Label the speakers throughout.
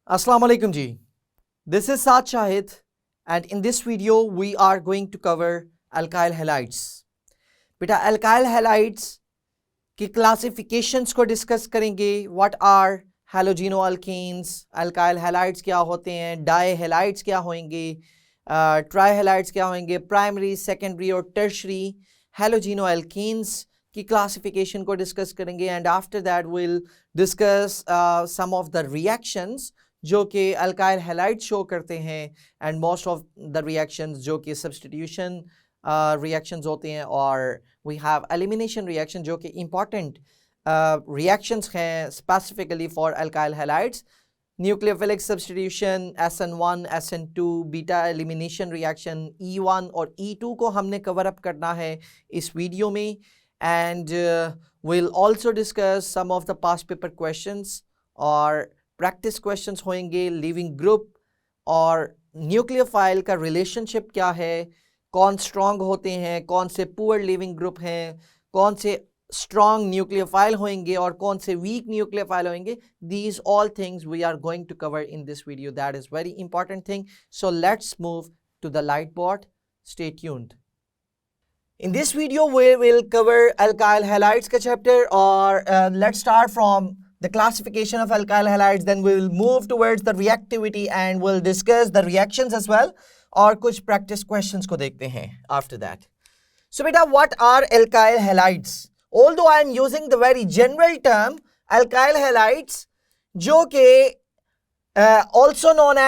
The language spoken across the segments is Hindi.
Speaker 1: Assalamu alaikum ji. This is Saad Shahid and in this video we are going to cover alkyl halides. बेटा alkyl halides की classifications को discuss करेंगे. What are halogenoalkenes? Alkyl halides क्या होते हैं? Dihalides क्या होंगे? Trihalides क्या होंगे? Primary, secondary और tertiary halogenoalkenes की classification को discuss करेंगे and after that we'll discuss some of the reactions जो कि अल्काइल हैलाइड शो करते हैं and most of the reactions जो कि सब्स्टिट्यूशन रिएक्शंस होते हैं और वी हैव एलिमिनेशन रिएक्शन जो कि इंपॉर्टेंट रिएक्शंस हैं specifically for alkyl halides. Nucleophilic substitution SN1 SN2 beta elimination reaction E1 और E2 को हमने कवर अप करना है इस वीडियो में and will also discuss some of the past paper questions और प्रैक्टिस क्वेश्चंस होंगे. लिविंग ग्रुप और न्यूक्लियोफाइल का रिलेशनशिप क्या है, कौन स्ट्रॉन्ग होते हैं, कौन से पुअर लिविंग ग्रुप हैं, कौन से स्ट्रॉन्ग न्यूक्लियोफाइल होंगे और कौन से वीक न्यूक्लियोफाइल होंगे. These all things we are going to cover in this video. That is very important thing. So let's move to the light board. Stay tuned. In this video we will cover alkyl halides का chapter और let's start from the classification of alkyl halides, then we will move towards the reactivity and we'll discuss the reactions as well और कुछ practice questions को देखते हैं after that. So beta, what are alkyl halides? Although I am using the very general term alkyl halides जो कि also known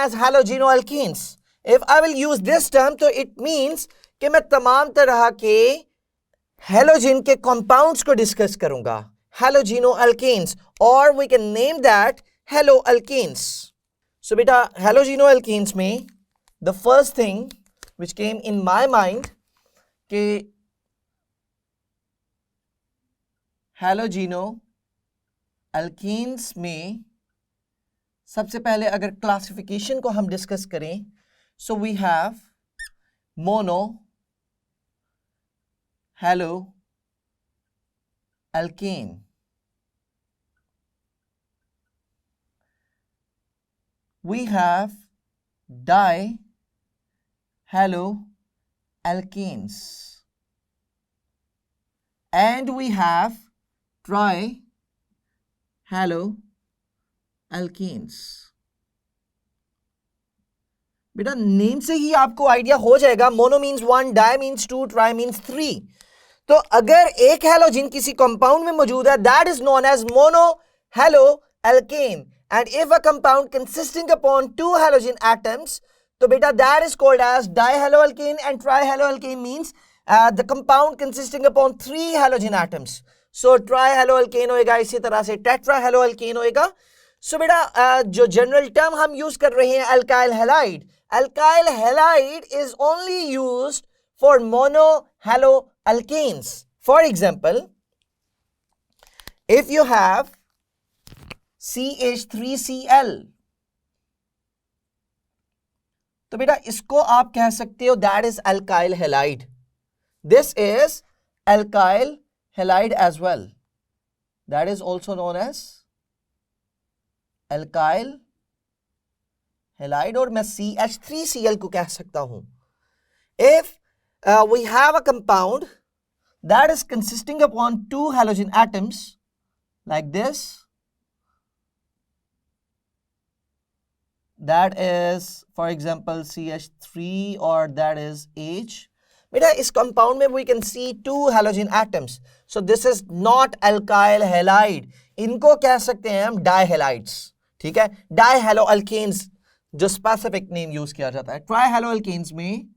Speaker 1: as halogenoalkenes. If I will use this term तो it means कि मैं तमाम तरह के हेलोजन के कंपाउंड्स को डिस्कस करूंगा, halogenoalkenes, or we can name that haloalkenes. So beta, halogenoalkenes में the first thing which came in my mind कि halogenoalkenes में सबसे पहले अगर क्लासिफिकेशन को हम डिस्कस करें, so we have mono haloalkane, we have dihaloalkanes, and we have trihaloalkanes. बेटा नेम से ही आपको आइडिया हो जाएगा. Mono means 1, di means 2, tri means 3. तो अगर एक हैलोजन किसी कंपाउंड में मौजूद है, that is known as mono haloalkane. And if a compound consisting upon 2 halogen atoms, तो बेटा that is called as dihaloalkane. And trihaloalkane means the compound consisting upon 3 halogen atoms. So trihaloalkane होएगा, इसी तरह से टेट्राहैलोअल्केन होएगा. सो बेटा जो जनरल टर्म हम यूज कर रहे हैं alkyl halide, alkyl halide is only used for monohaloalkanes. For example, if you have CH3Cl, तो बेटा इसको आप कह सकते हो that is alkyl halide. This is alkyl halide as well. That is also known as alkyl halide, और मैं CH3Cl को कह सकता हूं. If we have a compound that is consisting upon 2 halogen atoms like this, that is for example CH3 or that is H. बेटा इस compound में we can see 2 halogen atoms, so this is not alkyl halide. इनको कह सकते हैं हम dihalides. ठीक है, dihaloalkanes जो स्पेसिफिक नेम यूज किया जाता है. ट्राइहैलोअल्केन्स में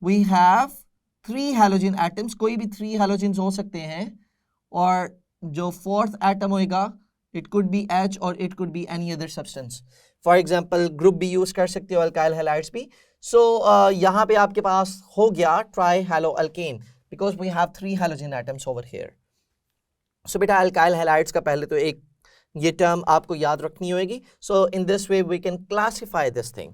Speaker 1: वी हैव 3 हैलोजन एटम्स, कोई भी 3 हैलोजन्स हो सकते हैं और जो 4th एटम होएगा इट कुड बी H और it could be any other substance. For example group भी यूज कर सकते हो अल्काइल हैलाइड्स भी. सो यहाँ पे आपके पास हो गया trihaloalkane because we have 3 halogen atoms over here. So बेटा अल्काइल हैलाइड्स का पहले तो एक ये टर्म आपको याद रखनी होगी. So in this way we can classify this thing.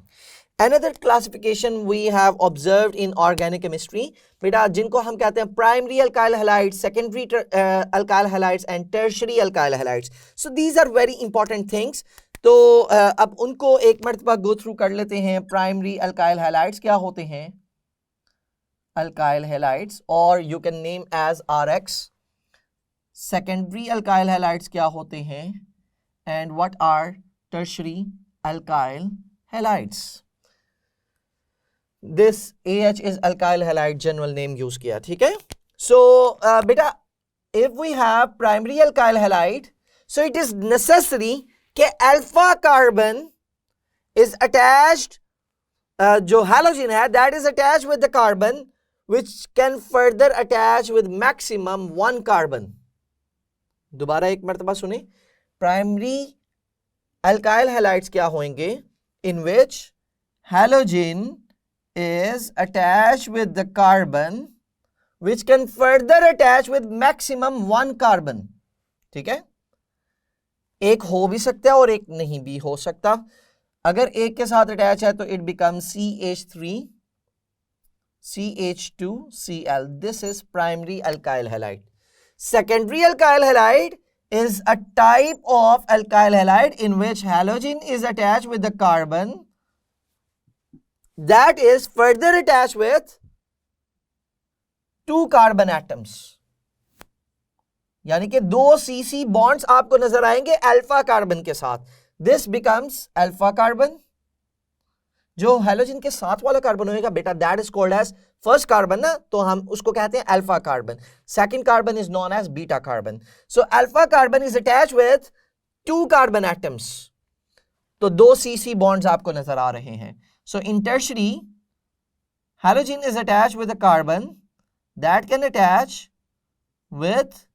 Speaker 1: Another classification we have observed in organic chemistry, बेटा जिनको हम कहते हैं primary alkyl halides, secondary alkyl halides and tertiary alkyl halides. So these are very important things. तो अब उनको एक मर्तबा go through कर लेते हैं. Primary alkyl halides क्या होते हैं? Alkyl halides, or you can name as RX. Secondary alkyl halides क्या होते हैं? And what are tertiary alkyl halides? This AH is alkyl halide general name use किया, ठीक है? So बेटा if we have primary alkyl halide, so it is necessary कि alpha carbon is attached, जो halogen है that is attached with the carbon which can further attach with maximum 1 carbon. दोबारा एक मर्तबा सुने, primary alkyl halides क्या होंगे? In which halogen is attached with the carbon which can further attach with maximum 1 carbon. ठीक है, एक हो भी सकता है और एक नहीं भी हो सकता. अगर एक के साथ अटैच है तो it becomes CH3 CH2 Cl. This is primary alkyl halide. Secondary alkyl halide is a type of alkyl halide in which halogen is attached with the carbon that is further attached with 2 carbon atoms. यानी कि 2 CC bonds आपको नजर आएंगे अल्फा कार्बन के साथ. This becomes alpha carbon. जो हेलोजन के साथ वाला कार्बन होगा बेटा that is called as first carbon ना, तो हम उसको कहते हैं alpha carbon. Second carbon is known as beta carbon. So alpha carbon is attached with 2 carbon atoms. तो 2 CC bonds आपको नजर आ रहे हैं. So in tertiary, halogen is attached with a carbon that can attach with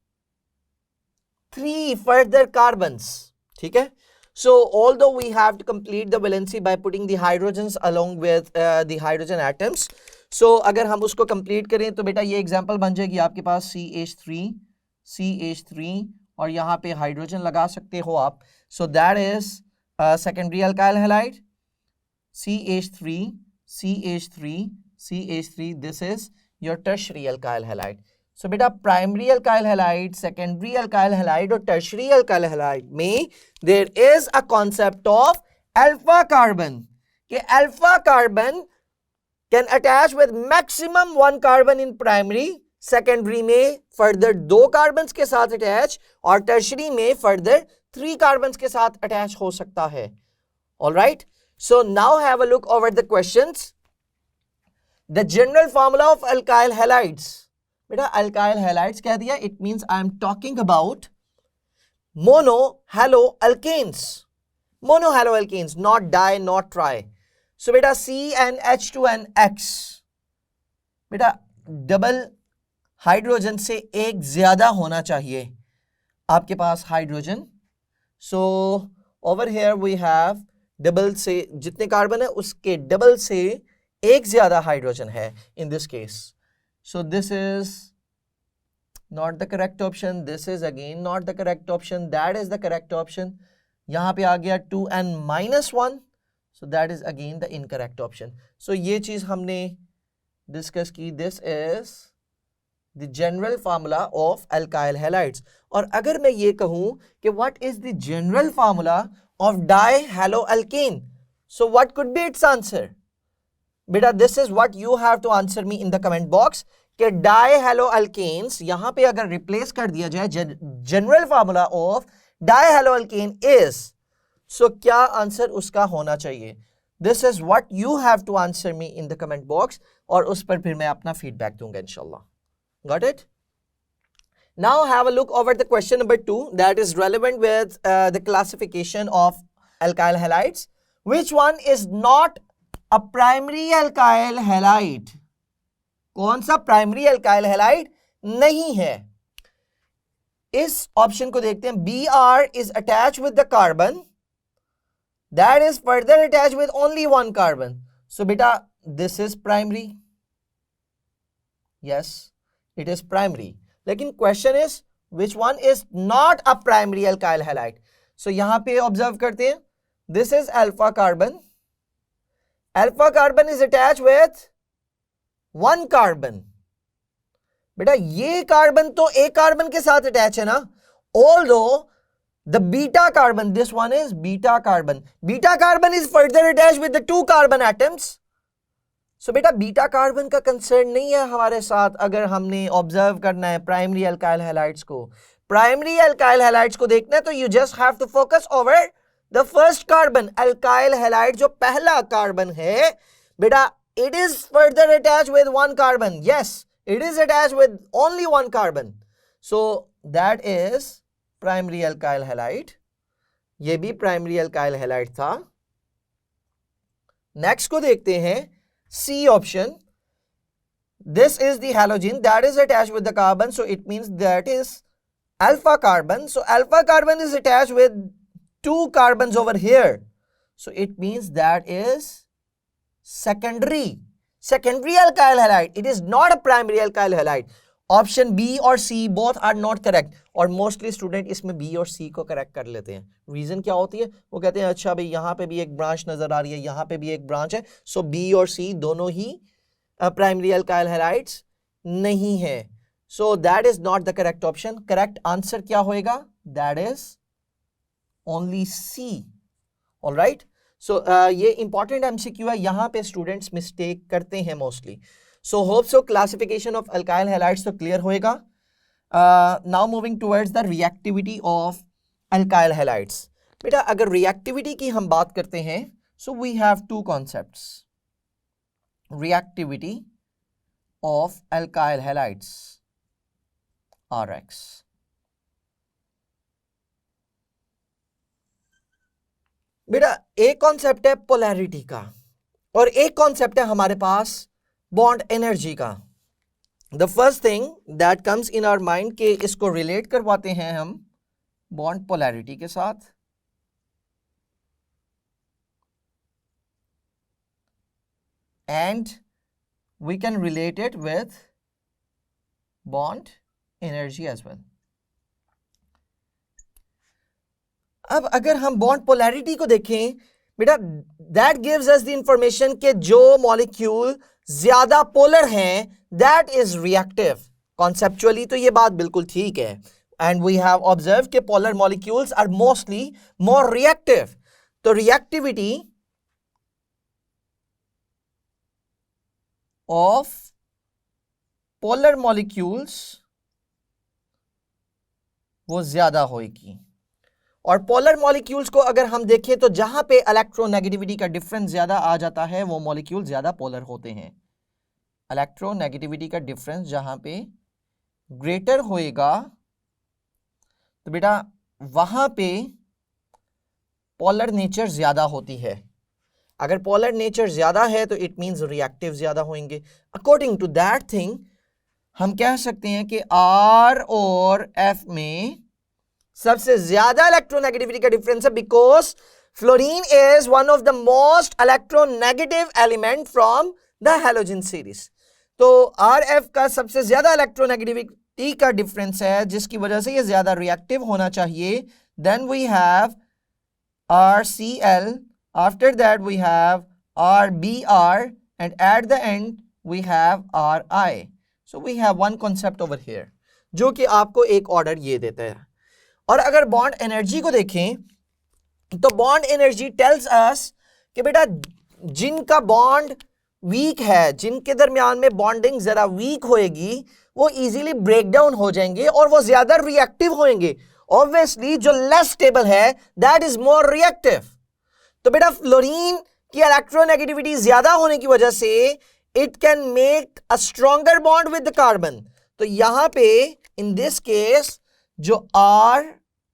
Speaker 1: 3 further carbons. ठीक है? So although we have to complete the valency by putting the hydrogens along with the hydrogen atoms, so अगर हम उसको complete करें तो बेटा ये example बन जाएगी आपके पास CH3 और यहाँ पे hydrogen लगा सकते हो आप. So that is secondary alkyl halide. CH3, this is your tertiary alkyl halide. So बेटा primary alkyl halide, secondary alkyl halide और tertiary alkyl halide में there is a concept of alpha carbon. कि alpha carbon can attach with maximum 1 carbon in primary, secondary में further 2 carbons के साथ attach और tertiary में further 3 carbons के साथ attach हो सकता है. Alright? So now have a look over the questions. The general formula of alkyl halides. बेटा alkyl halides कह दिया, it means I am talking about monohaloalkanes. Monohaloalkanes, not di, not tri. So बेटा CnH2nX. बेटा डबल हाइड्रोजन से एक ज्यादा होना चाहिए आपके पास hydrogen. So over here we have double से जितने कार्बन है उसके डबल से एक ज्यादा हाइड्रोजन है in this case. So this is not the correct option. This is again not the correct option. That is the correct option. यहाँ पे आ गया 2n-1. So that is again the incorrect option. So ये चीज हमने डिस्कस की. This is the general formula of alkyl halides. और अगर मैं ये कहूँ कि what is the general formula of dihaloalkane, so what could be its answer? बेटा this is what you have to answer me in the comment box कि dihaloalkanes यहाँ पे अगर replace कर दिया जाए general formula of dihaloalkane is, so क्या आंसर उसका होना चाहिए? This is what you have to answer me in the comment box और उस पर फिर मैं अपना feedback दूंगा इंशाल्लाह. Got it? Now have a look over the question number 2 that is relevant with the classification of alkyl halides. Which one is not a primary alkyl halide? कौन सा primary alkyl halide नहीं है? इस ऑप्शन को देखते हैं. Br is attached with the carbon that is further attached with only 1 carbon. So beta this is primary. Yes, it is primary. लेकिन question is which one is not a primary alkyl halide. So यहां पे ऑब्जर्व करते हैं, this is alpha carbon alpha carbon is attach with one carbon. बेटा ये कार्बन तो एक कार्बन के साथ अटैच है ना, although the beta carbon, this one is beta carbon, beta carbon is further attach with the two carbon atoms. So बेटा बीटा कार्बन का कंसर्न नहीं है हमारे साथ अगर हमने ऑब्जर्व करना है प्राइमरी अल्काइल हैलाइड्स को। प्राइमरी अल्काइल हैलाइड्स को देखना है तो you just have to focus over the first carbon. Alkyl halide जो पहला कार्बन है बेटा, it is further attached with one carbon. Yes, it is attached with only one carbon. So that is primary alkyl halide. ये भी primary alkyl halide था। Next को देखते हैं C option. This is the halogen that is attached with the carbon, so it means that is alpha carbon. So alpha carbon is attached with two carbons over here, so it means that is secondary alkyl halide. It is not a primary alkyl halide. Option B और C both are not correct, और मोस्टली स्टूडेंट इसमें बी और सी को करेक्ट कर लेते हैं। रीजन क्या होती है, वो कहते हैं अच्छा भाई यहाँ पे भी एक ब्रांच नजर आ रही है, यहाँ पे भी एक ब्रांच है, सो बी और सी दोनों ही प्राइमरी अल्काइल हैलाइड्स नहीं है। So that is not the correct option. Correct answer क्या होएगा, that is only C. Alright, so ये इंपॉर्टेंट एमसीक्यू है, यहाँ पे स्टूडेंट्स मिस्टेक करते हैं mostly. So hope so classification of alkyl halides तो क्लियर होएगा। Now moving towards the reactivity of alkyl halides. बेटा अगर रिएक्टिविटी की हम बात करते हैं, so we have two concepts, reactivity of alkyl halides RX। बेटा एक कॉन्सेप्ट है पोलैरिटी का और एक कॉन्सेप्ट है हमारे पास बॉन्ड एनर्जी का। The first thing that comes in our mind के इसको रिलेट करवाते हैं हम बॉन्ड पोलैरिटी के साथ। And we can relate it with bond energy as well. अब अगर हम बॉन्ड पोलैरिटी को देखें बेटा, that gives us the information कि जो मॉलिक्यूल ज्यादा पोलर हैं दैट इज रिएक्टिव। कॉन्सेप्चुअली तो ये बात बिल्कुल ठीक है, एंड वी हैव ऑब्जर्व कि polar molecules are mostly more reactive. तो रिएक्टिविटी ऑफ पोलर मॉलिक्यूल्स वो ज्यादा होगी। और पोलर मॉलिक्यूल्स को अगर हम देखें तो जहां पे इलेक्ट्रोनेगेटिविटी का डिफरेंस ज्यादा आ जाता है वो मॉलिक्यूल ज्यादा पोलर होते हैं। इलेक्ट्रोनेगेटिविटी का डिफरेंस जहां पे ग्रेटर होएगा तो बेटा वहां पे पोलर नेचर ज्यादा होती है। अगर पोलर नेचर ज्यादा है तो इट मींस रिएक्टिव ज्यादा होंगे। अकॉर्डिंग टू दैट थिंग हम कह सकते हैं कि R और F में सबसे ज्यादा इलेक्ट्रोनेगेटिविटी का डिफरेंस है, because fluorine is one of the most electronegative element from the halogen series. तो RF का सबसे ज्यादा इलेक्ट्रोनेगेटिविटी का डिफरेंस है जिसकी वजह से ये ज्यादा रिएक्टिव होना चाहिए। Then we have RCl, after that we have RBr and at the end we have RI। So we have one concept over here जो कि आपको एक ऑर्डर ये देता है। और अगर बॉन्ड एनर्जी को देखें तो बॉन्ड एनर्जी टेल्स अस कि बेटा जिनका बॉन्ड वीक है, जिनके दरमियान में बॉन्डिंग जरा वीक होएगी, वो इजीली ब्रेक डाउन हो जाएंगे और वो ज्यादा रिएक्टिव होंगे। ऑब्वियसली जो लेस स्टेबल है दैट इज मोर रिएक्टिव। तो बेटा फ्लोरीन की इलेक्ट्रोनेगेटिविटी ज्यादा होने की वजह से it can make a stronger bond with the carbon. तो यहां पे इन दिस केस जो R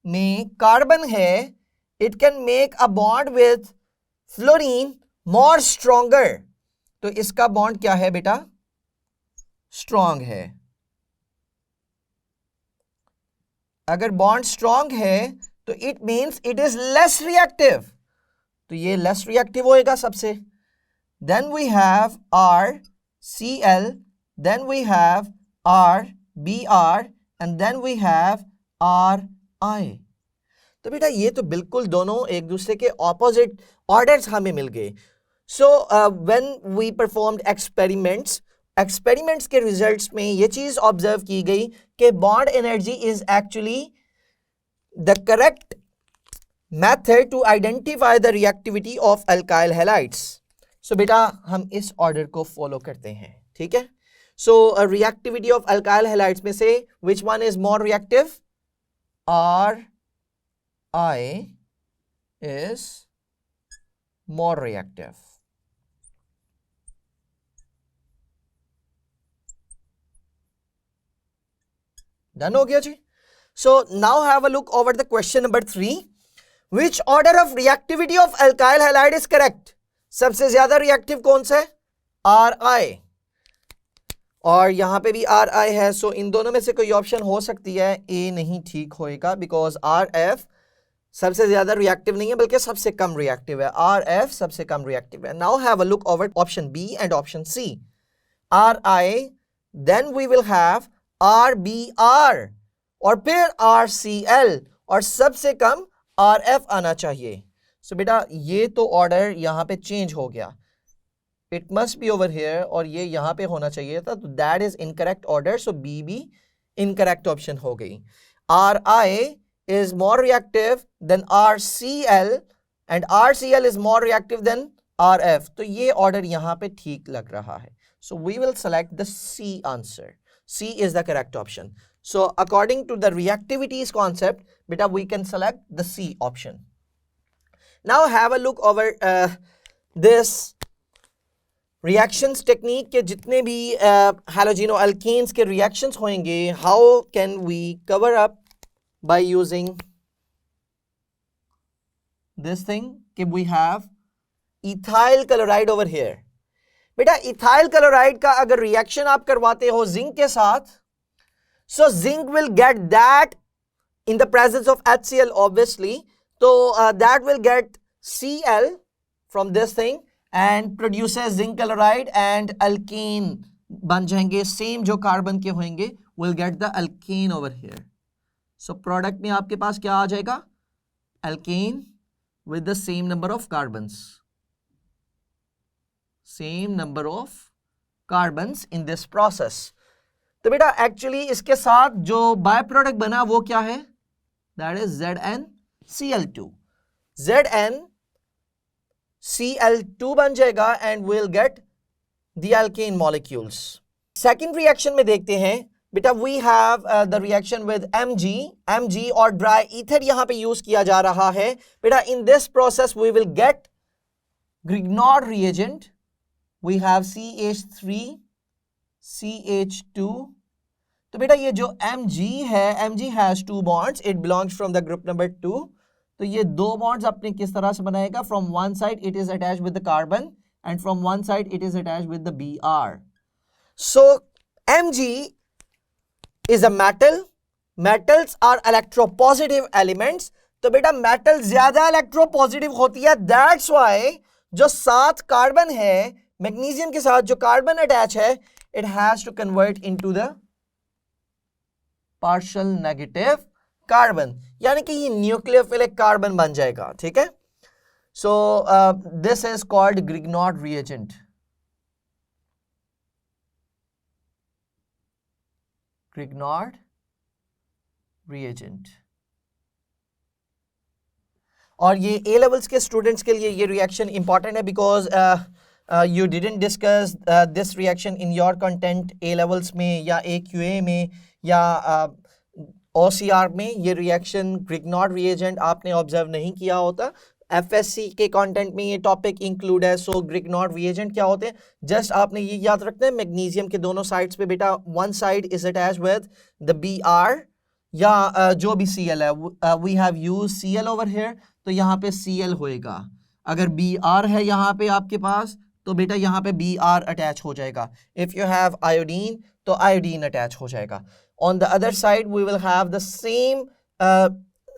Speaker 1: में कार्बन है it can make a bond with fluorine more stronger. तो इसका बॉन्ड क्या है बेटा, स्ट्रॉन्ग है। अगर बॉन्ड स्ट्रॉन्ग है तो it means it is less reactive, तो ये लेस रिएक्टिव होएगा सबसे। Then we have RCl, then we have RBr and then we have RI। तो बेटा ये तो बिल्कुल दोनों एक दूसरे के ऑपोजिट ऑर्डर्स हमें मिल गए। So when we performed experiments के रिजल्ट्स में ये चीज ऑब्जर्व की गई कि bond energy is actually the correct method to identify the reactivity of alkyl halides. So बेटा हम इस ऑर्डर को फॉलो करते हैं, ठीक है। सो रिएक्टिविटी ऑफ अल्काइल हैलाइड्स में से विच one is more reactive? RI is more reactive. Done हो गया जी। So now have a look over the question number 3. Which order of reactivity of alkyl halide is correct? सबसे ज्यादा रिएक्टिव कौन सा है? RI, और यहां पे भी RI है। सो इन दोनों में से कोई ऑप्शन हो सकती है, ए नहीं ठीक होएगा, बिकॉज RF सबसे ज्यादा रिएक्टिव नहीं है बल्कि सबसे कम रिएक्टिव है। RF सबसे कम रिएक्टिव है। Now have a look over option B and option C. RI, then we will have RBR और फिर RCl और सबसे कम RF आना चाहिए। सो बेटा ये तो ऑर्डर यहां पे चेंज हो गया, it must be over here, और ये यहां पे होना चाहिए था, तो that is incorrect order. So B भी इनकरेक्ट ऑप्शन हो गई। RI is more reactive than RCl and RCl is more reactive than RF, तो ये ऑर्डर यहां पे ठीक लग रहा है। So we will select the C answer. C is the correct option. So according to the reactivities concept, beta we can select the C option. Now have a look over this reactions technique के जितने भी halogeno alkanes के reactions होंगे, how can we cover up by using this thing कि we have ethyl chloride over here. बेटा ethyl chloride का अगर रिएक्शन आप करवाते हो जिंक के साथ, so zinc will get that in the presence of HCl obviously, so that will get Cl from this thing and produces zinc chloride and alkane बन जाएंगे, सेम जो कार्बन के होंगे will get the alkane over here. So product में आपके पास क्या आ जाएगा? Alkane with the same number of carbons. Same number of carbons in this process. तो बेटा एक्चुअली इसके साथ जो बाय प्रोडक्ट बना वो क्या है? That is ZnCl2. ZnCl2 बन जाएगा and we'll get the alkane molecules. Second reaction में देखते हैं बेटा, we have the reaction with Mg और dry ether यहां पे यूज किया जा रहा है। बेटा in this process we will get Grignard reagent. We have CH3 CH2. तो बेटा ये जो Mg है, Mg has 2 bonds, it belongs from the group number 2. तो ये 2 bonds अपने किस तरह से बनाएगा? From one side it is attached with the carbon and from one side it is attached with the Br. So Mg is a metal. Metals are electropositive elements. तो बेटा मेटल ज्यादा इलेक्ट्रोपॉजिटिव होती है, दैट्स वाई जो 7 कार्बन है मैग्नीशियम के साथ जो कार्बन अटैच है, it has to convert into the partial negative carbon, यानी कि ये न्यूक्लियोफिलिक कार्बन बन जाएगा, ठीक है। So this is called Grignard reagent. Grignard reagent। और ये ए लेवल्स के स्टूडेंट्स के लिए ये रिएक्शन इंपॉर्टेंट है, because you didn't discuss this reaction in your content A levels में या AQA में या OCR में। ये रिएक्शन ग्रिग्नॉर्ड रिएजेंट आपने ऑब्जर्व नहीं किया होता। FSC के कंटेंट में ये टॉपिक इंक्लूड है। सो ग्रिग्नॉर्ड रिएजेंट क्या होते हैं? जस्ट आपने ये याद रखना है, मैग्नीशियम के दोनों साइड्स पे बेटा one side is attached with the Br या जो भी Cl है, we have used Cl over here, तो यहाँ पे Cl होएगा। अगर Br है यहाँ पे आपके पास, तो बेटा यहाँ पे Br अटैच हो जाएगा। इफ यू हैव आयोडीन तो आयोडीन अटैच हो जाएगा। On the other side we will have the same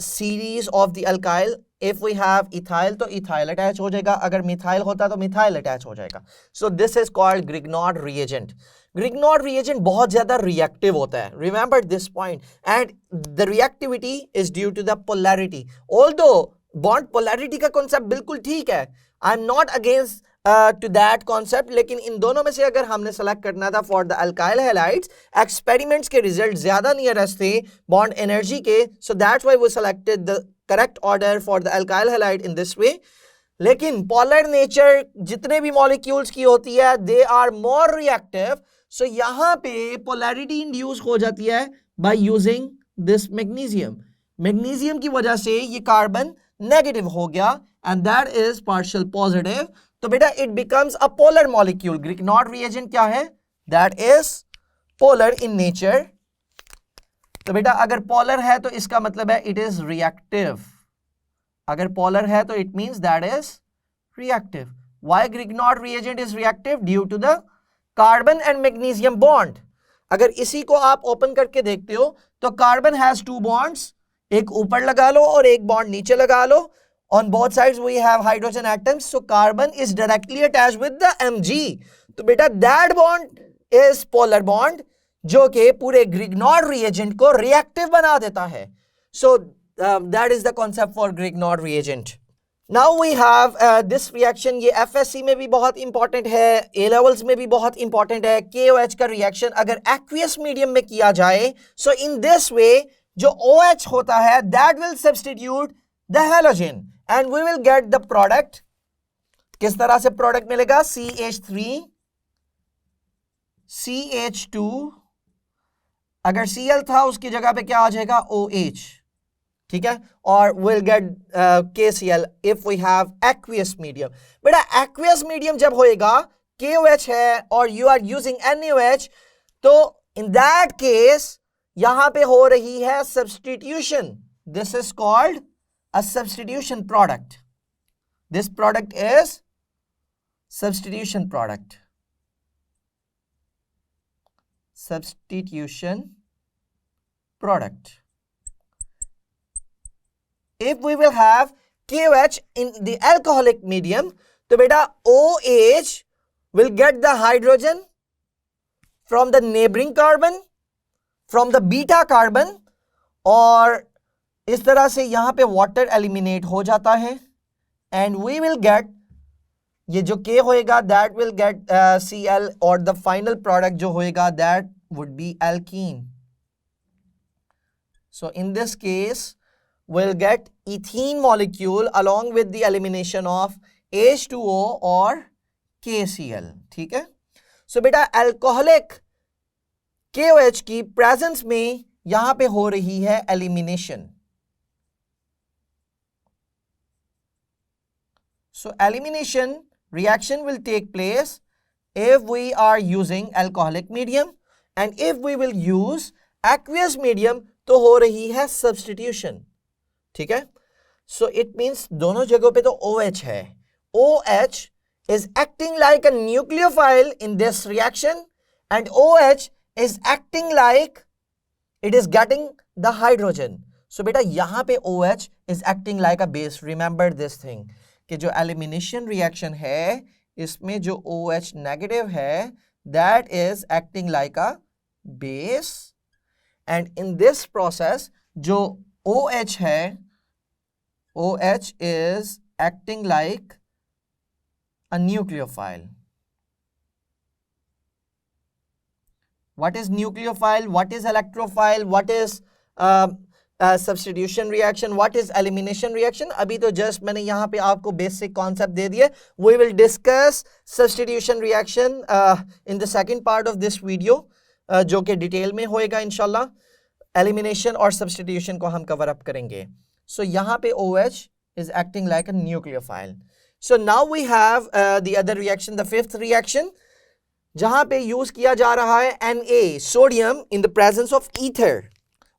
Speaker 1: series of the alkyl. If we have ethyl तो इथाइल अटैच हो जाएगा, अगर मिथाइल होता तो मिथाइल अटैच हो जाएगा। So this is called Grignard reagent. Grignard reagent बहुत ज्यादा रिएक्टिव होता है, remember this point, and the reactivity is due to the polarity. Although bond polarity का कॉन्सेप्ट बिल्कुल ठीक है, I am not against to that concept, लेकिन इन दोनों में से अगर हमने सेलेक्ट करना था for the alkyl halides, experiments के रिजल्ट ज्यादा नियरेस्ट थे बॉन्ड एनर्जी के, so that's why we selected the correct order for the alkyl halide in this way. लेकिन पोलर नेचर जितने भी मॉलिक्यूल्स की होती है दे आर मोर रिएक्टिव, सो यहां पे पोलैरिटी इंड्यूस हो जाती है by using this magnesium. Magnesium की वजह से ये कार्बन नेगेटिव हो गया and that is partial positive, तो बेटा it becomes a polar molecule. Grignard reagent क्या है? That is polar in nature. तो बेटा अगर पोलर है तो इसका मतलब है इट इज रिएक्टिव, अगर पोलर है तो it means that is reactive. Why Grignard reagent is reactive? Due to the carbon and magnesium bond. अगर इसी को आप ओपन करके देखते हो तो कार्बन हैज टू बॉन्ड्स, एक ऊपर लगा लो और एक बॉन्ड नीचे लगा लो, on both sides we have hydrogen atoms, so carbon is directly attached with the Mg, तो बेटा that bond is polar bond जो कि पूरे Grignard reagent को reactive बना देता है। so that is the concept for Grignard reagent। now we have this reaction, ये FSC में भी बहुत इंपॉर्टेंट है, A levels में भी बहुत इंपॉर्टेंट है। KOH का रिएक्शन अगर aqueous medium में किया जाए, so in this way जो OH होता है that will substitute the halogen and we will get the product। किस तरह से प्रोडक्ट मिलेगा? CH3 CH2, अगर Cl था उसकी जगह पे क्या आ जाएगा? OH, ठीक है, और we'll get KCl if we have aqueous medium। बेटा aqueous medium जब होएगा KOH है और you are using NaOH, तो in that case यहां पे हो रही है substitution, this is called a substitution product, this product is substitution product, substitution product। if we will have KOH in the alcoholic medium, तो बेटा OH will get the hydrogen from the neighboring carbon, from the beta carbon, और इस तरह से यहां पे वाटर एलिमिनेट हो जाता है एंड वी विल गेट, ये जो K होएगा दैट विल गेट Cl, और द फाइनल प्रोडक्ट जो होएगा that would B alkene. So in this case will get ethene molecule along with the elimination of H2O और KCl, ठीक है। सो बेटा अल्कोहलिक KOH की प्रेजेंस में यहां पे हो रही है elimination. So elimination reaction will take place if we are using alcoholic medium, and if we will use aqueous medium तो हो रही है substitution, ठीक है। So it means दोनों जगहों पे तो OH है, OH is acting like a nucleophile in this reaction and OH is acting like it is getting the hydrogen। So बेटा यहाँ पे OH is acting like a base, remember this thing कि जो एलिमिनेशन रिएक्शन है इसमें जो OH नेगेटिव है that is acting like a base, and in this process जो OH है OH is acting like a nucleophile. What is nucleophile, what is electrophile, what is substitution reaction, what is elimination reaction? अभी तो जस्ट मैंने यहाँ पे आपको बेसिक कॉन्सेप्ट दे दिए। we will discuss substitution reaction in the second part of this video, जो कि डिटेल में होएगा इंशाल्लाह। एलिमिनेशन और सब्सटीट्यूशन को हम कवर अप करेंगे। सो यहाँ पे OH is acting like a nucleophile। so now we have the other reaction, the fifth reaction, जहाँ पे यूज किया जा रहा है Na sodium in the presence of ether।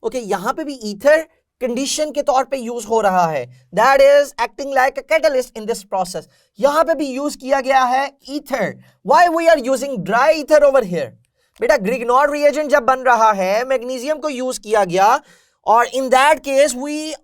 Speaker 1: Okay यहां पे भी ईथर कंडीशन के तौर पे यूज हो रहा है, that is acting like a catalyst in this process. यहां पे भी यूज किया गया है ether. Why we are using dry ether over here? बेटा ग्रिग्नॉर्ड रिएजेंट जब बन रहा है मैग्नीशियम को यूज किया गया और in that case we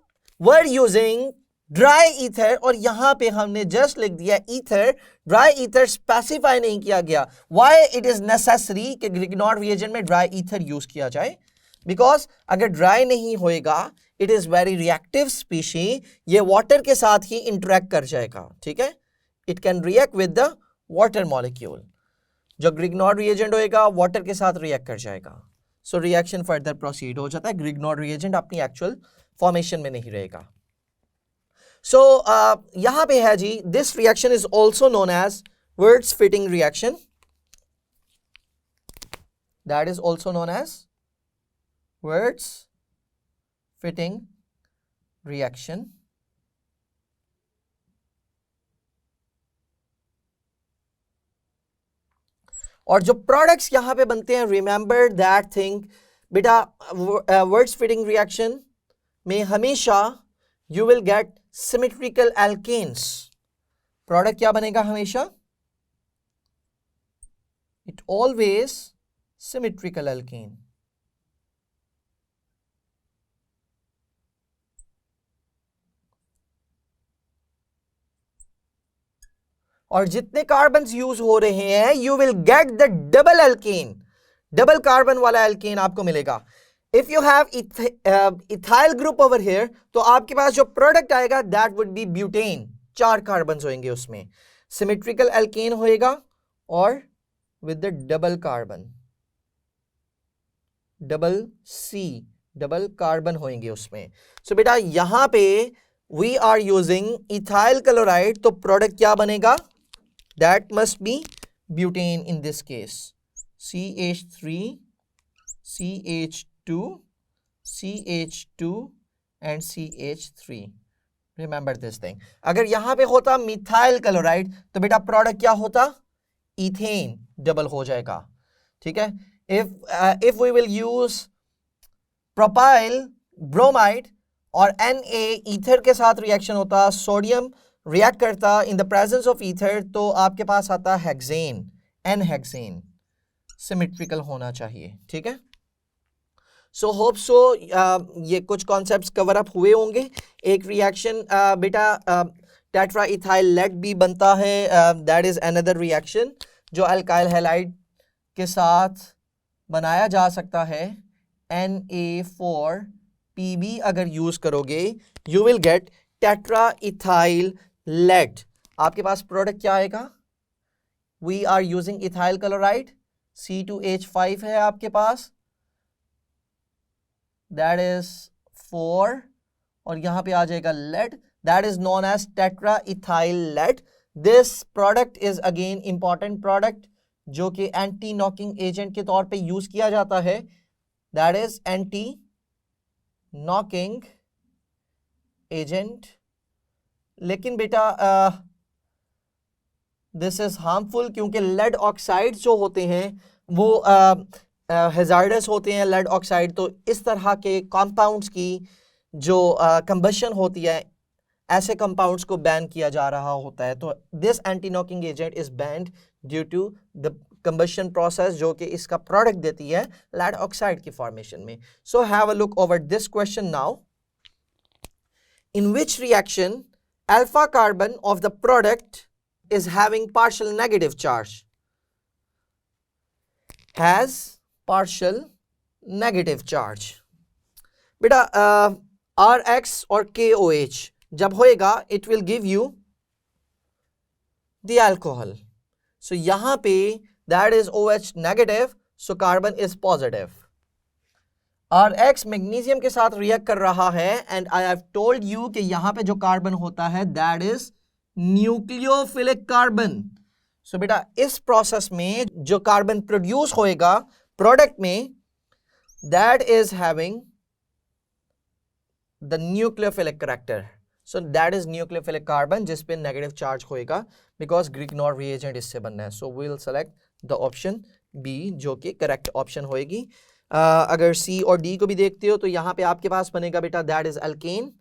Speaker 1: were using dry ether, और यहां पे हमने जस्ट लिख दिया ईथर, ड्राई ईथर स्पेसिफाई नहीं किया गया। व्हाई इट इज नेसेसरी कि ग्रिग्नॉर्ड रिएजेंट में ड्राई ईथर यूज किया जाए? बिकॉज अगर ड्राई नहीं होएगा it is very reactive species, ये वाटर के साथ ही इंटरेक्ट कर जाएगा, ठीक है। It can react with the water molecule, जो ग्रिग्नॉर्ड रिएजेंट होएगा वाटर के साथ रिएक्ट कर जाएगा, सो रिएक्शन फर्दर प्रोसीड हो जाता है, ग्रिग्नॉर्ड रिएजेंट अपनी एक्चुअल फॉर्मेशन में नहीं रहेगा। सो यहां पे है जी, this reaction is also known as Wurtz Fittig reaction, that is also known as Wurtz Fittig reaction. और जो प्रोडक्ट्स यहां पे बनते हैं, रिमेंबर दैट थिंग बेटा, वर्ड्स फिटिंग रिएक्शन में हमेशा you will get symmetrical alkanes. Product क्या बनेगा हमेशा? It always symmetrical alkane. और जितने कार्बन यूज हो रहे हैं you will get the double alkene, double carbon वाला एल्केन आपको मिलेगा। If you have ethyl group over here, तो आपके पास जो प्रोडक्ट आएगा that would be butane, 4 carbon होंगे उसमें, सिमेट्रिकल एल्केन होएगा और with the double carbon, double C, double carbon होंगे उसमें। सो बेटा यहां पे we are using ethyl chloride, तो प्रोडक्ट क्या बनेगा? That must be butane in this case, CH3, CH2, CH2 and CH3. Remember this thing. अगर यहां पे होता मिथाइल क्लोराइड तो बेटा प्रोडक्ट क्या होता? इथेन, डबल हो जाएगा, ठीक है। If we will use propyl bromide और Na ईथर के साथ रिएक्शन होता, सोडियम रिएक्ट करता इन द प्रेजेंस ऑफ ईथर, तो आपके पास आता हेक्सेन, एन हेक्सेन, सिमेट्रिकल होना चाहिए, ठीक है। सो होप सो ये कुछ कॉन्सेप्ट्स कवर अप हुए होंगे। एक रिएक्शन बेटा टेट्रा इथाइल लेड भी बनता है, दैट इज अनदर रिएक्शन जो अल्काइल हैलाइड के साथ बनाया जा सकता है। Na4Pb अगर यूज करोगे you will get tetra ethyl lead. आपके पास प्रोडक्ट क्या आएगा? We are using ethyl chloride, C2H5 है आपके पास, दैट इज 4, और यहां पे आ जाएगा lead, that is known as tetra ethyl lead. This product is again important product जो कि एंटी नॉकिंग एजेंट के तौर पे यूज किया जाता है, that is anti knocking agent. लेकिन बेटा दिस इज हार्मफुल क्योंकि लेड ऑक्साइड जो होते हैं वो हैजार्डस होते हैं, लेड ऑक्साइड। तो इस तरह के कंपाउंड्स की जो कंबशन होती है, ऐसे कंपाउंड्स को बैन किया जा रहा होता है। तो this anti knocking agent is banned due to the combustion process जो कि इसका प्रोडक्ट देती है लेड ऑक्साइड की फॉर्मेशन में। So have a look over this question now. In which reaction alpha carbon of the product is having partial negative charge? Has partial negative charge. बेटा RX और KOH जब होएगा it will give you the alcohol. So यहां पे that is OH negative, so carbon is positive. RX magnesium के साथ रिएक्ट कर रहा है and I have told you कि यहां पे जो कार्बन होता है that is nucleophilic carbon. So बेटा इस प्रोसेस में जो कार्बन प्रोड्यूस होएगा प्रोडक्ट में, that is having the nucleophilic character. So that is nucleophilic carbon जिस पे नेगेटिव चार्ज होएगा बिकॉज ग्रिग्नॉर्ड रिएजेंट इससे बनना है। So we will select the option B जो कि करेक्ट ऑप्शन होएगी। अगर सी और डी को भी देखते हो तो यहाँ पे आपके पास बनेगा बेटा दैट इज अल्केन,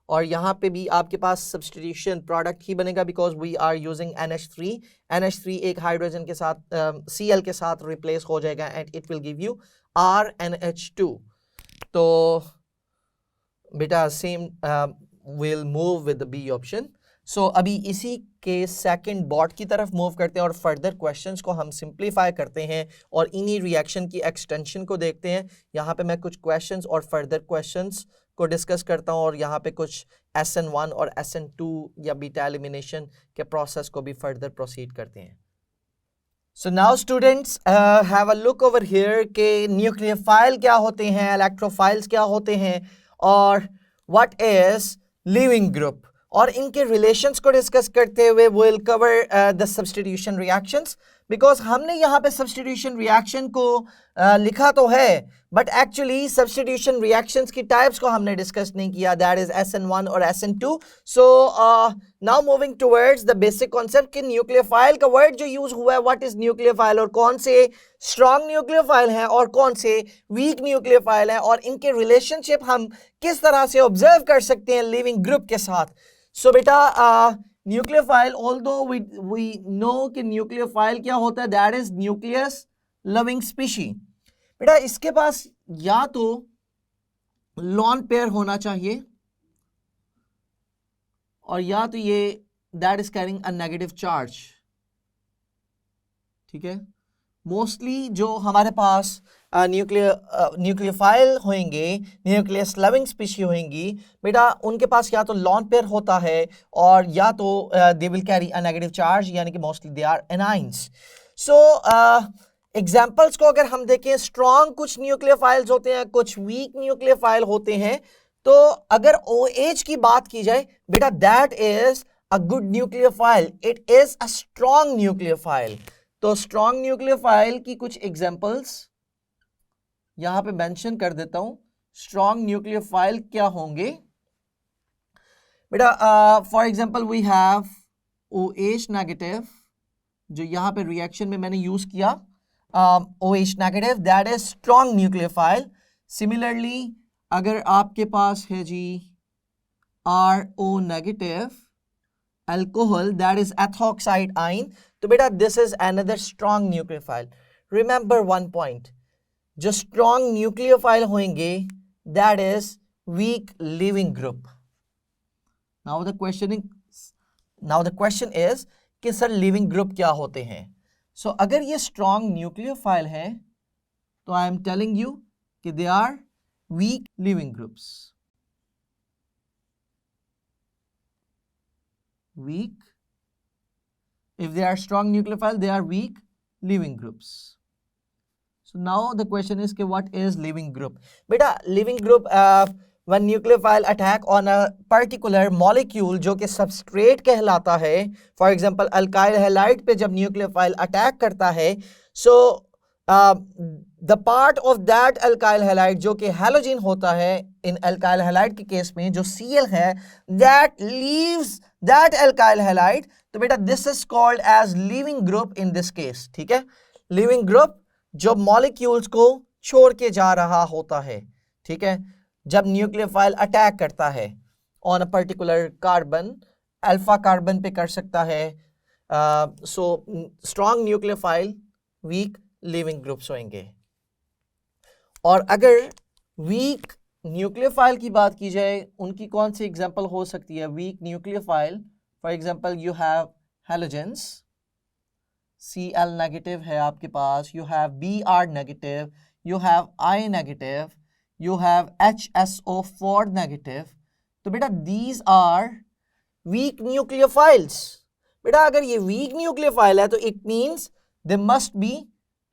Speaker 1: और यहाँ पे भी आपके पास सब्स्टिट्यूशन प्रोडक्ट ही बनेगा because we are using NH3। NH3 एक हाइड्रोजन के साथ Cl के साथ रिप्लेस हो जाएगा and it will give you RNH2। तो बेटा same will move with the B option. So अभी इसी के सेकंड बॉट की तरफ मूव करते हैं और फर्दर क्वेश्चंस को हम सिंप्लीफाई करते हैं और इन्हीं रिएक्शन की एक्सटेंशन को देखते हैं। यहाँ पे मैं कुछ क्वेश्चंस और फर्दर क्वेश्चंस को डिस्कस करता हूँ और यहाँ पे कुछ SN1 और SN2 या बीटा एलिमिनेशन के प्रोसेस को भी फर्दर प्रोसीड करते हैं। So now students have a look over here कि न्यूक्लियोफाइल क्या होते हैं, इलेक्ट्रोफाइल्स क्या होते हैं, और what is लीविंग ग्रुप, और इनके रिलेशंस को डिस्कस करते हुए we'll cover the substitution reactions. Because हमने यहाँ पे सब्सटीट्यूशन रिएक्शन को लिखा तो है, बट एक्चुअली सब्सटीट्यूशन रिएक्शंस की टाइप्स को हमने डिस्कस नहीं किया, दैट इज SN1 और SN2. So now moving towards the basic concept कि न्यूक्लियोफाइल का वर्ड जो यूज हुआ है, व्हाट इज न्यूक्लियोफाइल, और कौन से स्ट्रॉन्ग न्यूक्लियोफाइल हैं और कौन से वीक न्यूक्लियोफाइल हैं, और इनके रिलेशनशिप हम किस तरह से ऑब्जर्व कर सकते हैं लिविंग ग्रुप के साथ. सो बेटा न्यूक्लियोफाइल, ऑल्दो वी नो कि न्यूक्लियोफाइल क्या होता है, that is nucleus loving species. बेटा इसके पास या तो लॉन पेयर होना चाहिए, और या तो ये that is carrying a negative charge. ठीक है, मोस्टली जो हमारे पास न्यूक्लियोफाइल होंगे, न्यूक्लियस लविंग स्पीशी होंगी, बेटा उनके पास या तो लॉन पेयर होता है और या तो they will carry a negative charge, यानी कि mostly they are anions. So examples को अगर हम देखें, स्ट्रॉन्ग कुछ न्यूक्लियोफाइल्स होते हैं, कुछ वीक न्यूक्लियोफाइल होते हैं. तो अगर OH की बात की जाए, बेटा that is a good nucleophile, it is a strong nucleophile. तो स्ट्रॉन्ग न्यूक्लियोफाइल की कुछ एग्जांपल्स यहां पे मेंशन कर देता हूं. स्ट्रॉन्ग न्यूक्लियोफाइल क्या होंगे बेटा? For example we have OH negative, जो यहां पे रिएक्शन में मैंने यूज किया, OH negative, that is strong nucleophile. Similarly अगर आपके पास है जी RO negative alcohol, that is ethoxide ion, तो बेटा this is another strong nucleophile. Remember one point, जो स्ट्रॉन्ग न्यूक्लियोफाइल होंगे that is weak leaving group. Now the question is कि सर लिविंग ग्रुप क्या होते हैं? सो अगर ये स्ट्रॉन्ग न्यूक्लियोफाइल है तो आई एम टेलिंग यू कि they are weak leaving groups. Weak, if they are strong nucleophile, they are weak living groups. So now the question is what is living group? Beta living group when nucleophile attack on a particular molecule जो कि substrate कहलाता है. For example alkyl halide पे जब nucleophile attack करता है, so the part of that alkyl halide जो कि halogen होता है, in alkyl halide के केस में जो Cl है, that leaves that alkyl halide, तो बेटा this is called as leaving group in this case. ठीक है, लिविंग ग्रुप जो मॉलिक्यूल्स को छोड़ के जा रहा होता है. ठीक है, जब न्यूक्लियोफाइल अटैक करता है on a particular carbon, alpha carbon पे कर सकता है. So strong nucleophile weak leaving groups होंगे. और अगर वीक न्यूक्लियोफाइल की बात की जाए, उनकी कौन सी एग्जांपल हो सकती है weak nucleophile? For example you have halogens, Cl negative है आपके पास, you have Br negative, you have I negative, you have HSO4 negative. तो बेटा दीज आर वीक न्यूक्लियोफाइल्स. बेटा अगर ये वीक न्यूक्लियोफाइल है तो it means they must be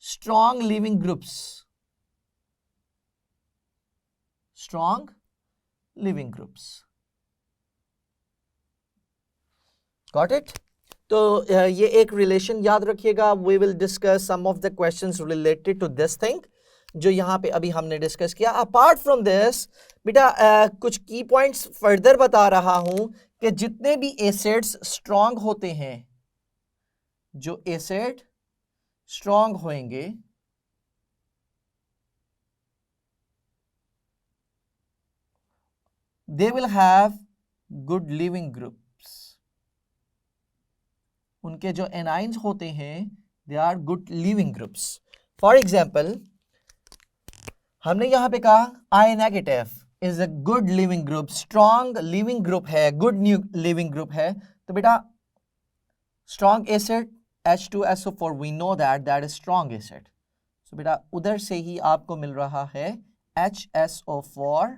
Speaker 1: strong leaving groups. Strong leaving groups. Got it? तो ये एक रिलेशन याद रखिएगा. We will discuss some of the questions related to this thing जो यहाँ पे अभी हमने डिस्कस किया. अपार्ट फ्रॉम दिस बेटा कुछ की पॉइंट्स फर्दर बता रहा हूं कि जितने भी एसिड्स स्ट्रॉन्ग होते हैं, जो एसिड स्ट्रॉन्ग होंगे, they will have good leaving group. उनके जो एनाइंस होते हैं they are good leaving groups. For example हमने यहां पे कहा I negative is a good leaving group, strong leaving group है, गुड न्यू लिविंग ग्रुप है. तो बेटा strong acid H2SO4, we know that is strong acid. So बेटा उधर से ही आपको मिल रहा है HSO4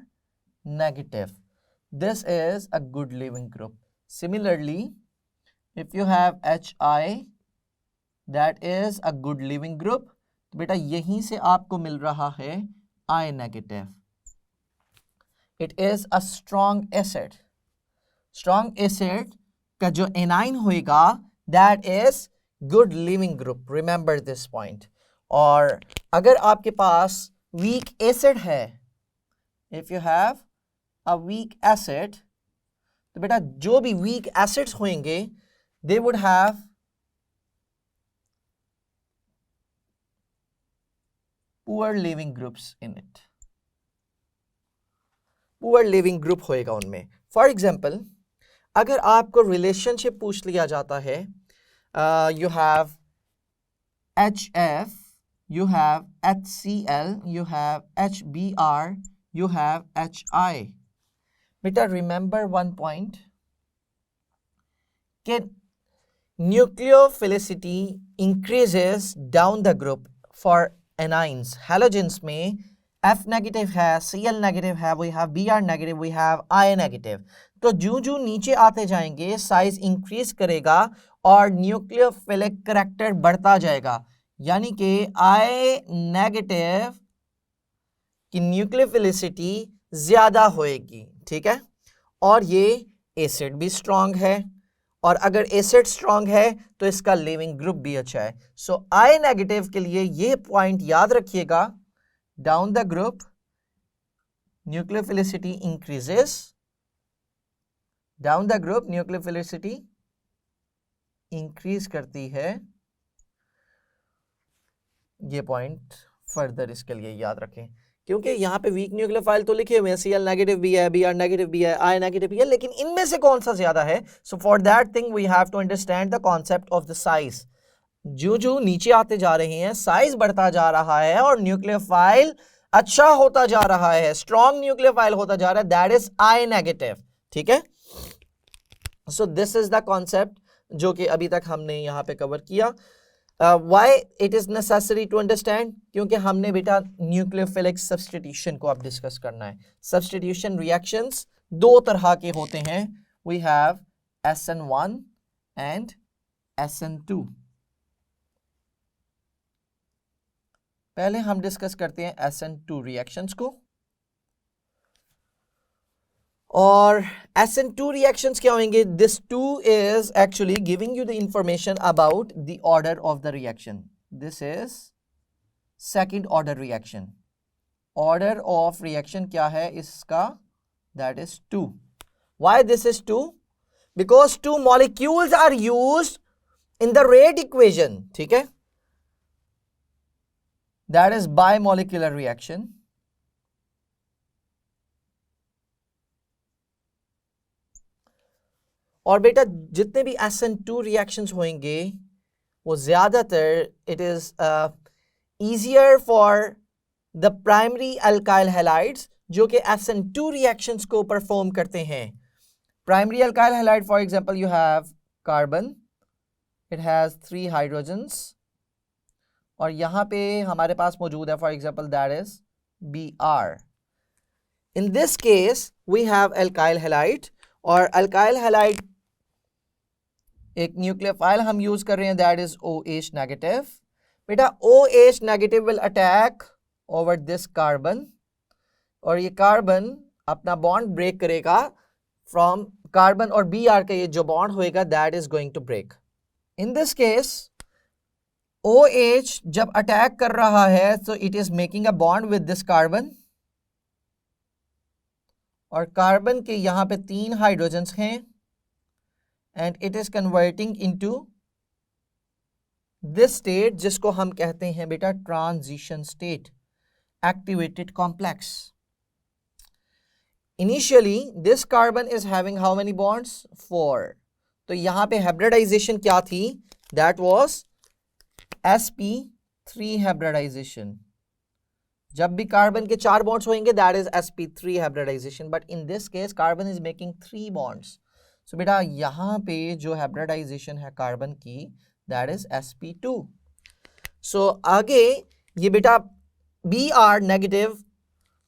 Speaker 1: negative. This is a good leaving group. Similarly if you have HI that is a good leaving group. तो बेटा यहीं से आपको मिल रहा है I negative. It is a strong acid. Strong acid का जो एनाइन होएगा that is good leaving group, remember this point. और अगर आपके पास वीक एसिड है, if you have a weak acid, तो बेटा जो भी वीक एसिड्स होंगे they would have poor leaving groups in it. Poor leaving group होएगा उनमें। फॉर एग्जाम्पल अगर आपको रिलेशनशिप पूछ लिया जाता है, you have HF, you have HCl, you have HBr, you have HI. बेटा remember one point कि nucleophilicity increases down the group for anions. Halogens में F नेगेटिव है, Cl नेगेटिव है, we have Br negative, we have I negative. तो जो नीचे आते जाएंगे साइज इंक्रीज करेगा और न्यूक्लियोफिलिक करैक्टर बढ़ता जाएगा, यानी कि I नेगेटिव की न्यूक्लियोफिलिसिटी ज्यादा होएगी। ठीक है, और ये एसिड भी स्ट्रांग है, और अगर एसिड स्ट्रांग है तो इसका लिविंग ग्रुप भी अच्छा है। सो I नेगेटिव के लिए ये पॉइंट याद रखिएगा, down the group nucleophilicity increases, down the group nucleophilicity increase करती है। ये पॉइंट फर्दर इसके लिए याद रखें, क्योंकि यहाँ पे वीक न्यूक्लियोफाइल तो लिखे हुए हैं, Cl नेगेटिव भी है, Br नेगेटिव भी है, I नेगेटिव भी है, लेकिन इनमें से कौन सा ज्यादा है? So for that thing we have to understand the concept of the size. जो नीचे आते जा रहे हैं साइज बढ़ता जा रहा है और न्यूक्लियोफाइल अच्छा होता जा रहा है, स्ट्रॉन्ग न्यूक्लियोफाइल होता जा रहा है, दैट इज I नेगेटिव। ठीक है, so this is the concept जो कि अभी तक हमने यहाँ पे कवर किया। Why it is necessary to understand? क्योंकि हमने बेटा न्यूक्लियोफिलिक सब्स्टिट्यूशन को अब डिस्कस करना है। सब्स्टिट्यूशन रिएक्शंस दो तरह के होते हैं, we have SN1 and SN2। पहले हम डिस्कस करते हैं SN2 रिएक्शंस को। और SN2 reactions क्या होंगे? This 2 is actually giving you the information about the order of the reaction. This is second order reaction. Order of reaction क्या है इसका? That is 2. Why this is 2? Because 2 molecules are used in the rate equation. ठीक है? That is bimolecular reaction. और बेटा जितने भी SN2 रिएक्शंस होंगे वो ज्यादातर it is easier for the primary alkyl halides जो कि SN2 reactions को perform करते हैं. Primary alkyl halide, for example, you have carbon, it has 3 hydrogens और यहाँ पे हमारे पास मौजूद है, for example, that is Br. In this case, we have alkyl halide और alkyl halide एक न्यूक्लियोफाइल हम यूज कर रहे हैं, that is OH negative. बेटा OH negative will attack over this carbon और ये कार्बन अपना बॉन्ड ब्रेक करेगा फ्रॉम कार्बन और Br का ये जो बॉन्ड होएगा that is going to break. In this case OH जब अटैक कर रहा है तो it is making a bond with this carbon और कार्बन के यहाँ पे 3 हाइड्रोजन्स हैं and it is converting into this state जिसको हम कहते हैं बेटा transition state, activated complex. Initially this carbon is having how many bonds? 4. तो यहाँ पे hybridization क्या थी? That was sp3 hybridization. जब भी कार्बन के 4 bonds होंगे that is sp3 hybridization, but in this case carbon is making 3 bonds. So बेटा यहाँ पे जो hybridization है कार्बन की that is sp2. So आगे ये बेटा Br negative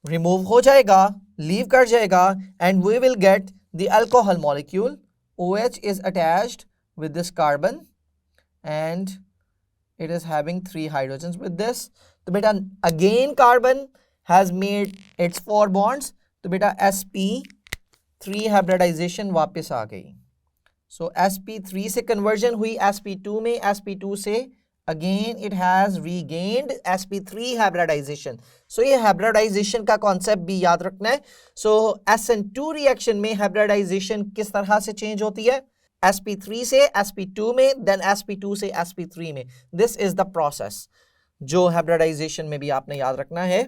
Speaker 1: remove हो जाएगा, leave कर जाएगा and we will get the alcohol molecule. OH is attached with this carbon and it is having 3 hydrogens with this. तो बेटा again carbon has made its 4 bonds, तो बेटा sp3 hybridization वापस आ गई. So sp3 से conversion हुई sp2 में, sp2 से again it has regained sp3 hybridization. So ये hybridization का concept भी याद रखना है. So SN2 reaction में hybridization किस तरह से change होती है? sp3 से sp2 में, then sp2 से sp3 में. This is the process जो hybridization में भी आपने याद रखना है.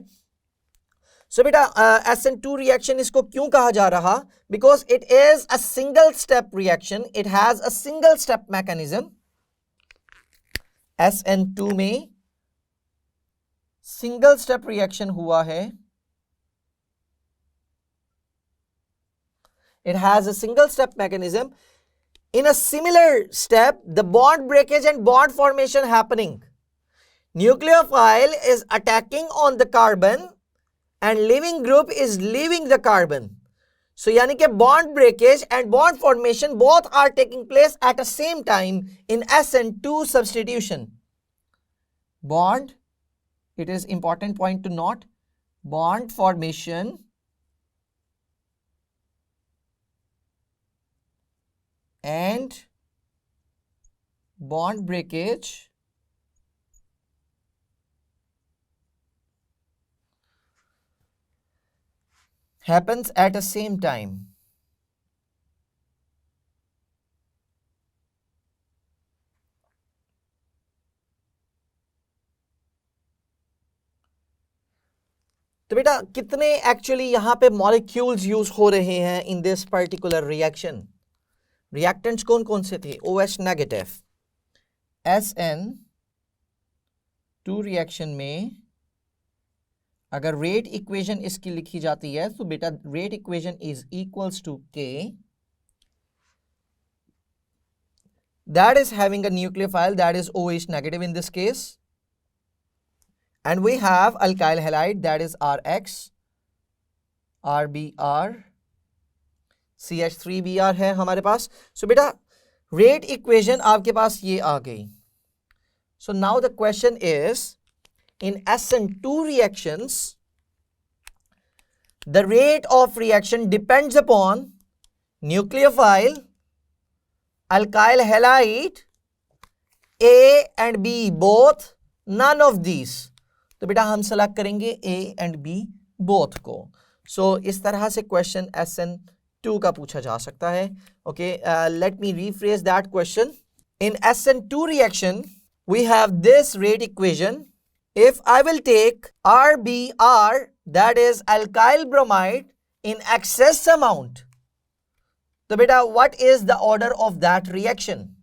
Speaker 1: So बेटा SN2 reaction इसको क्यों कहा जा रहा? Because it is a single step reaction. It has a single step mechanism. SN2 में single step reaction हुआ है. It has a single step mechanism. In a similar step, the bond breakage and bond formation happening. Nucleophile is attacking on the carbon and leaving group is leaving the carbon. So यानी कि bond breakage and bond formation both are taking place at the same time in SN2 substitution. Bond, it is important point to note, bond formation and bond breakage happens at the same time. तो बेटा कितने एक्चुअली यहां पे मॉलिक्यूल्स यूज हो रहे हैं in this particular reaction? Reactants कौन कौन से थे? OH negative. SN2 रिएक्शन में अगर रेट इक्वेशन इसकी लिखी जाती है तो बेटा rate equation is equals to K, that is having a nucleophile that is OH negative in this case, and we have alkyl halide that is RX, RBr, CH3Br है हमारे पास. So बेटा रेट इक्वेशन आपके पास ये आ गई. So now the question is, in SN2 reactions, the rate of reaction depends upon nucleophile, alkyl halide, A and B both, none of these. तो बेटा हम सेलेक्ट करेंगे A and B both को. So इस तरह से क्वेश्चन SN2 का पूछा जा सकता है. Okay, let me rephrase that question. In SN2 reaction, we have this rate equation. If I will take RBr, that is alkyl bromide, in excess amount, तो बेटा what is the order of that reaction?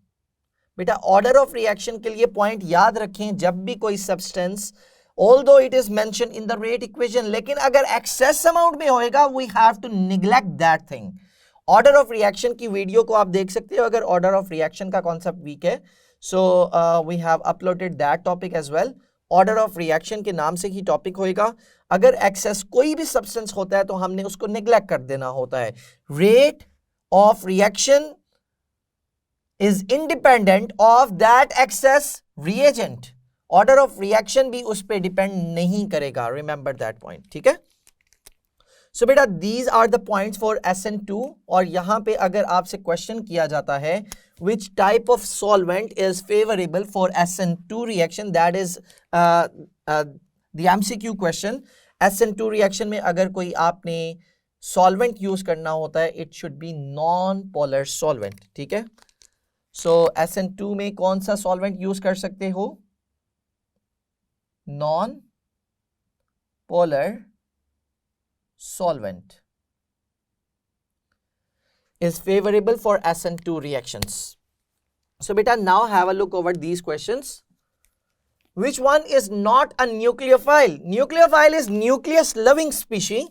Speaker 1: बेटा order of reaction के लिए पॉइंट याद रखें, जब भी कोई substance although it is mentioned in the rate equation, लेकिन अगर excess amount में होएगा we have to neglect that thing. Order of reaction की वीडियो को आप देख सकते हो अगर order of reaction का कॉन्सेप्ट वीक है. So we have uploaded that topic as well. Order of reaction के नाम से ही टॉपिक होएगा. अगर एक्सेस कोई भी सब्सटेंस होता है तो हमने उसको नेग्लेक्ट कर देना होता है. Rate of reaction is independent of that excess reagent. Order of reaction भी उस पर डिपेंड नहीं करेगा. Remember that point. ठीक है. सो बेटा these are the points for SN2. और यहां पे अगर आपसे क्वेश्चन किया जाता है which type of solvent is favorable for SN2 reaction, that is the MCQ question. SN2 reaction में अगर कोई आपने solvent यूज करना होता है it should be non-polar solvent. ठीक है. So SN2 में कौन सा solvent यूज कर सकते हो? Non-polar solvent is favorable for SN2 reactions. So beta now have a look over these questions. Which one is not a nucleophile? Nucleophile is nucleus loving species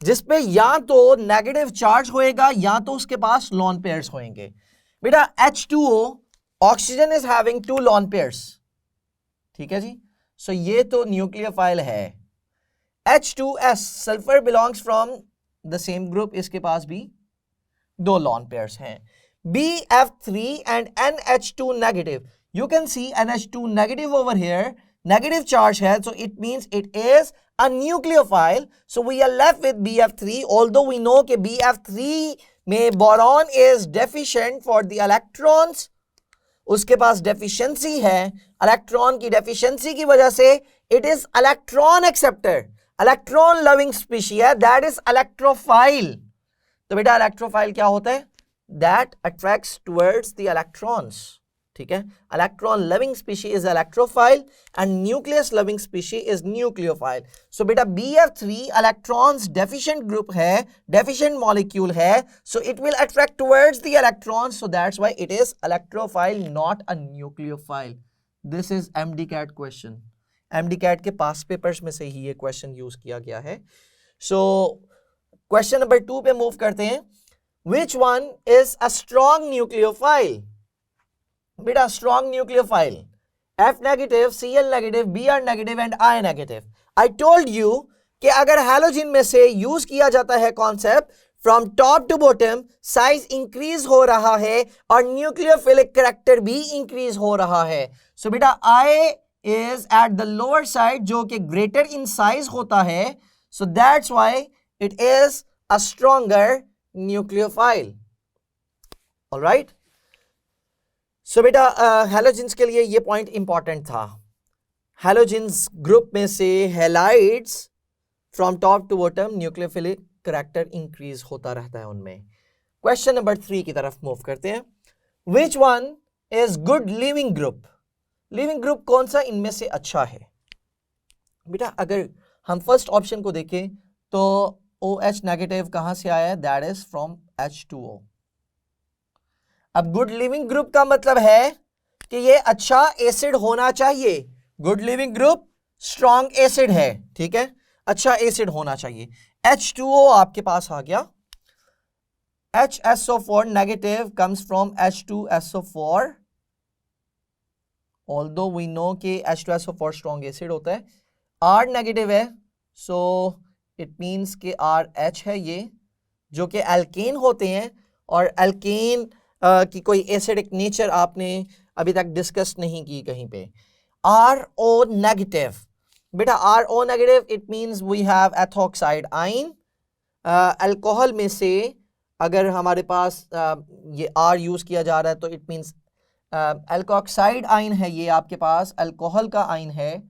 Speaker 1: जिसपे या तो नेगेटिव चार्ज होएगा या तो उसके पास लॉन पेयर्स होंगे. बेटा H2O oxygen is having 2 lawn pairs. ठीक है जी. सो ये तो न्यूक्लियोफाइल है. H2S sulphur belongs from the same group, इसके पास भी 2 लॉन पेयर्स हैं. BF3 and NH2 negative You can see NH2 negative over here, negative charge है, so it means it is a nucleophile. So we are left with BF3, although we know कि BF3 में boron is deficient for the electrons, उसके पास deficiency है, electron की deficiency की वजह से it is electron acceptor, electron loving species है, that is electrophile. तो बेटा electrophile क्या होता है? That attracts towards the electrons. ठीक है, electron loving species is electrophile and nucleus loving species is nucleophile. So बेटा BF3 इलेक्ट्रॉन्स डेफिशिएंट ग्रुप है, डेफिशिएंट मॉलिक्यूल है, so it will attract towards the electrons, so that's why it is electrophile not a nucleophile. This is MD-CAT question. MD-CAT के पास पेपर्स में से ही ये क्वेश्चन यूज किया गया है. सो क्वेश्चन नंबर 2 पे मूव करते हैं. Which one is a strong nucleophile? बेटा strong nucleophile, F negative, Cl negative, Br negative and I negative. I told you कि अगर हैलोजन में से यूज किया जाता है concept from top to bottom, size increase हो रहा है और न्यूक्लियोफिलिक कैरेक्टर भी इंक्रीज हो रहा है. सो बेटा I is at the lower side जो कि ग्रेटर इन साइज होता है, so that's why it is a stronger nucleophile. Alright. So बेटा हैलोजेंस के लिए ये पॉइंट इंपॉर्टेंट था. हैलोजेंस ग्रुप में से halides from top to bottom nucleophilic character increase होता रहता है उनमें. क्वेश्चन नंबर 3 की तरफ मूव करते हैं. विच one is good leaving group? Leaving group कौन सा इनमें से अच्छा है? बेटा अगर हम फर्स्ट ऑप्शन को देखें तो OH नेगेटिव कहां से आया है? That is from H2O. अब गुड लिविंग ग्रुप का मतलब है कि ये अच्छा एसिड होना चाहिए. Good leaving group strong acid है, ठीक है, अच्छा एसिड होना चाहिए. H2O आपके पास आ गया. HSO4 negative comes from H2SO4, although we know कि H2SO4 स्ट्रॉन्ग एसिड होता है. R नेगेटिव है, सो इट मीन्स कि RH है ये, जो कि एल्केन होते हैं, और एल्केन की कोई एसिडिक नेचर आपने अभी तक डिस्कस नहीं की कहीं पे. RO नेगेटिव, बेटा RO negative it means we have ethoxide ion. Alcohol में से अगर हमारे पास ये R यूज किया जा रहा है तो इट मींस अल्कोक्साइड आयन है, ये आपके पास अल्कोहल का आयन है.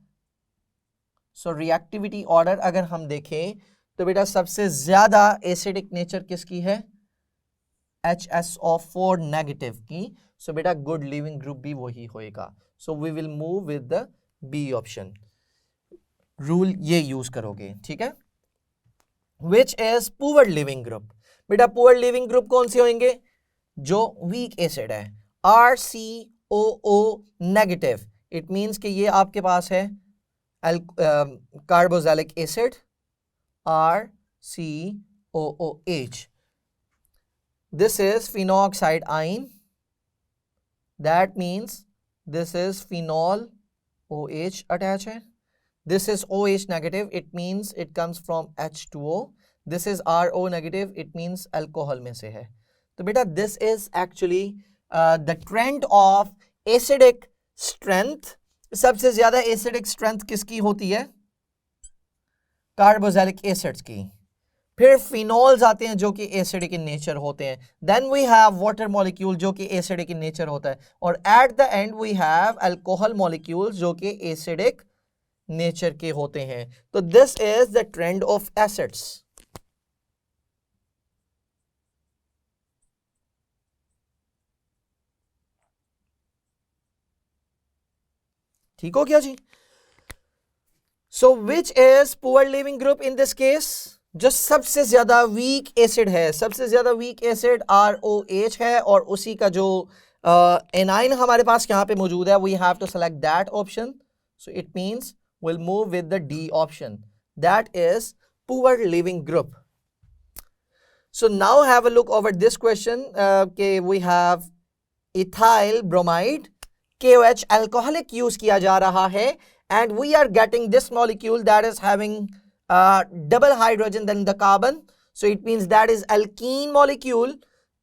Speaker 1: सो रिएक्टिविटी ऑर्डर अगर हम देखें तो बेटा सबसे ज्यादा एसिडिक नेचर किसकी है? HSO4 नेगेटिव की. सो बेटा गुड लिविंग ग्रुप भी वही होएगा. So we will move with the B option. Rule ये यूज करोगे, ठीक है. Which is poor leaving group? बेटा पुअर लिविंग ग्रुप कौन से होंगे? जो वीक एसिड है, RCOO नेगेटिव. इट मींस कि ये आपके पास है carboxylic acid RCOOH. This is phenoxide ion. That means this is phenol OH attached है. This is OH negative. It means it comes from H2O. This is RO negative. It means alcohol में से है. तो बेटा this is actually the trend of acidic strength. सबसे ज्यादा acidic strength किसकी होती है? कार्बोक्सिलिक एसिड्स की. फिर फिनॉल्स आते हैं जो कि एसिडिक इन नेचर होते हैं. Then we have water molecule जो कि एसिडिक इन नेचर होता है, और at the end we have alcohol molecules जो कि एसिडिक नेचर के होते हैं. तो this is the trend of acids. ठीक हो क्या जी? So which is poor leaving group in this case? जो सबसे ज्यादा वीक एसिड है, सबसे ज्यादा वीक एसिड ROH है, और उसी का जो एनाइन हमारे पास यहाँ पे मौजूद है, we have to select that option. So it means we'll move with the D option, that is poor living group. So now have a look over this question. Okay, we have ethyl bromide, KOH alcoholic use किया जा रहा है, and we are getting this molecule that is having double hydrogen than the carbon, so it means that is alkene molecule,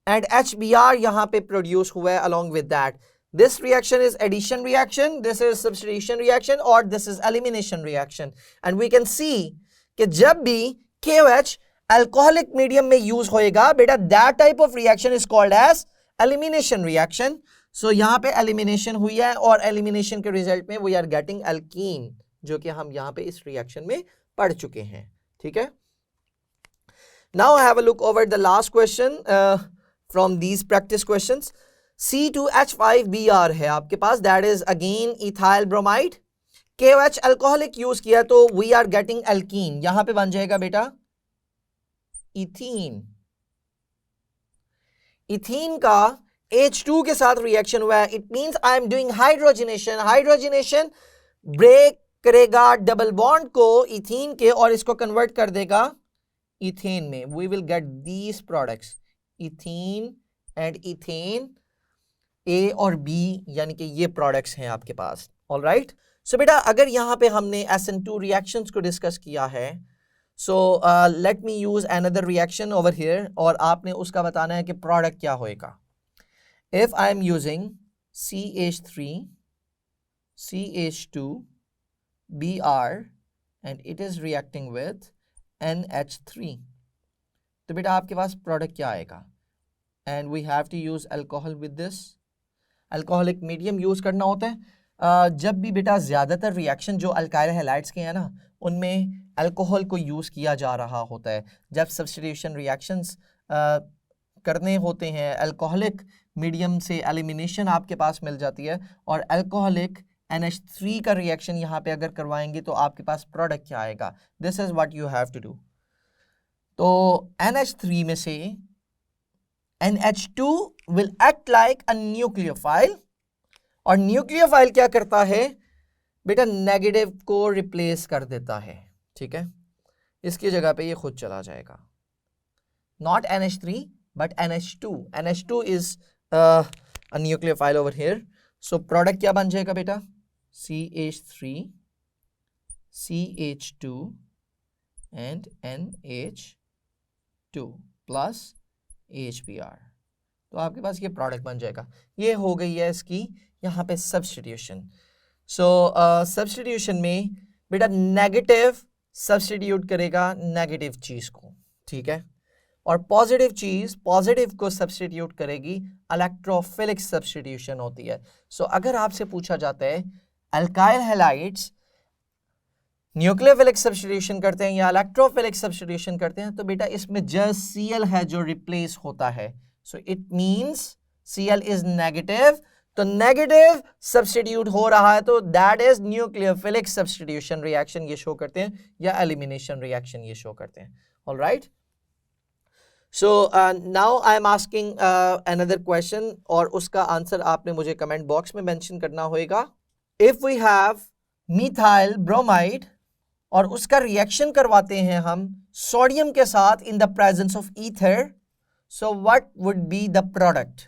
Speaker 1: and HBr यहाँ पे produce हुआ है along with that. This reaction is addition reaction, this is substitution reaction, or this is elimination reaction. And we can see कि जब भी KOH alcoholic medium में use होएगा बेटा, that type of reaction is called as elimination reaction. So यहाँ पे elimination हुई है और elimination के result में we are getting alkene, जो कि हम यहाँ पे इस reaction में पढ़ चुके हैं. ठीक है. Now have a look over the last question from these practice questions. C2H5Br है आपके पास, that is again ethyl bromide. KOH alcoholic use किया तो we are getting alkene. यहां पे बन जाएगा बेटा ethene. ethene का H2 के साथ रिएक्शन हुआ है. It means I am doing hydrogenation. Hydrogenation break करेगा डबल बॉन्ड को इथीन के और इसको कन्वर्ट कर देगा इथेन में. We will get these products, ethene and ethane, A और B, यानी कि ये प्रोडक्ट्स हैं आपके पास. ऑलराइट. सो बेटा अगर यहाँ पे हमने SN2 रिएक्शंस को डिस्कस किया है, so let me use another reaction over here और आपने उसका बताना है कि प्रोडक्ट क्या होएगा. If I am using CH3 CH2 Br and it is reacting with NH3, तो बेटा आपके पास प्रोडक्ट क्या आएगा. And we have to use alcohol with this. Alcoholic medium use करना होता है. जब भी बेटा ज़्यादातर रिएक्शन जो अल्काइल हैलाइड्स के हैं ना, उनमें अल्कोहल को यूज़ किया जा रहा होता है. जब सब्स्टिट्यूशन रिएक्शंस करने होते हैं, अल्कोहलिक मीडियम से एलिमिनेशन आपके पास मिल जाती है और अल्कोहलिक NH3 का रिएक्शन यहाँ पे अगर करवाएंगे तो आपके पास प्रोडक्ट क्या आएगा. This is what you have to do. तो NH3 में से NH2 will act like a nucleophile, और न्यूक्लियोफाइल क्या करता है बेटा, नेगेटिव को रिप्लेस कर देता है. ठीक है, इसकी जगह पे ये खुद चला जाएगा. Not NH3 but NH2. NH2 is a nucleophile over here. So product क्या बन जाएगा बेटा, CH3 CH2 and NH2 plus HBr. तो आपके पास ये प्रोडक्ट बन जाएगा. ये हो गई है इसकी यहाँ पे सब्स्टिट्यूशन. सो सब्स्टिट्यूशन में बेटा नेगेटिव सब्स्टिट्यूट करेगा नेगेटिव चीज को. ठीक है, और पॉजिटिव चीज पॉजिटिव को सब्स्टिट्यूट करेगी. इलेक्ट्रोफिलिक सब्स्टिट्यूशन होती है. सो अगर आपसे पूछा जाता है अल्काइल हैलाइड्स न्यूक्लियोफिलिक सब्स्टिट्यूशन करते हैं या इलेक्ट्रोफिलिक सब्स्टिट्यूशन करते हैं, तो बेटा इसमें जस्ट Cl है जो रिप्लेस होता है. So it means Cl is negative, तो नेगेटिव सब्स्टिट्यूट हो रहा है तो that is nucleophilic substitution reaction ये शो करते हैं, या एलिमिनेशन रिएक्शन ये शो करते हैं. Alright. So now I am asking another question और उसका आंसर आपने मुझे कमेंट बॉक्स में मेंशन करना होगा. If we have methyl bromide और उसका रिएक्शन करवाते हैं हम सोडियम के साथ in the presence of ether, so what would be the product.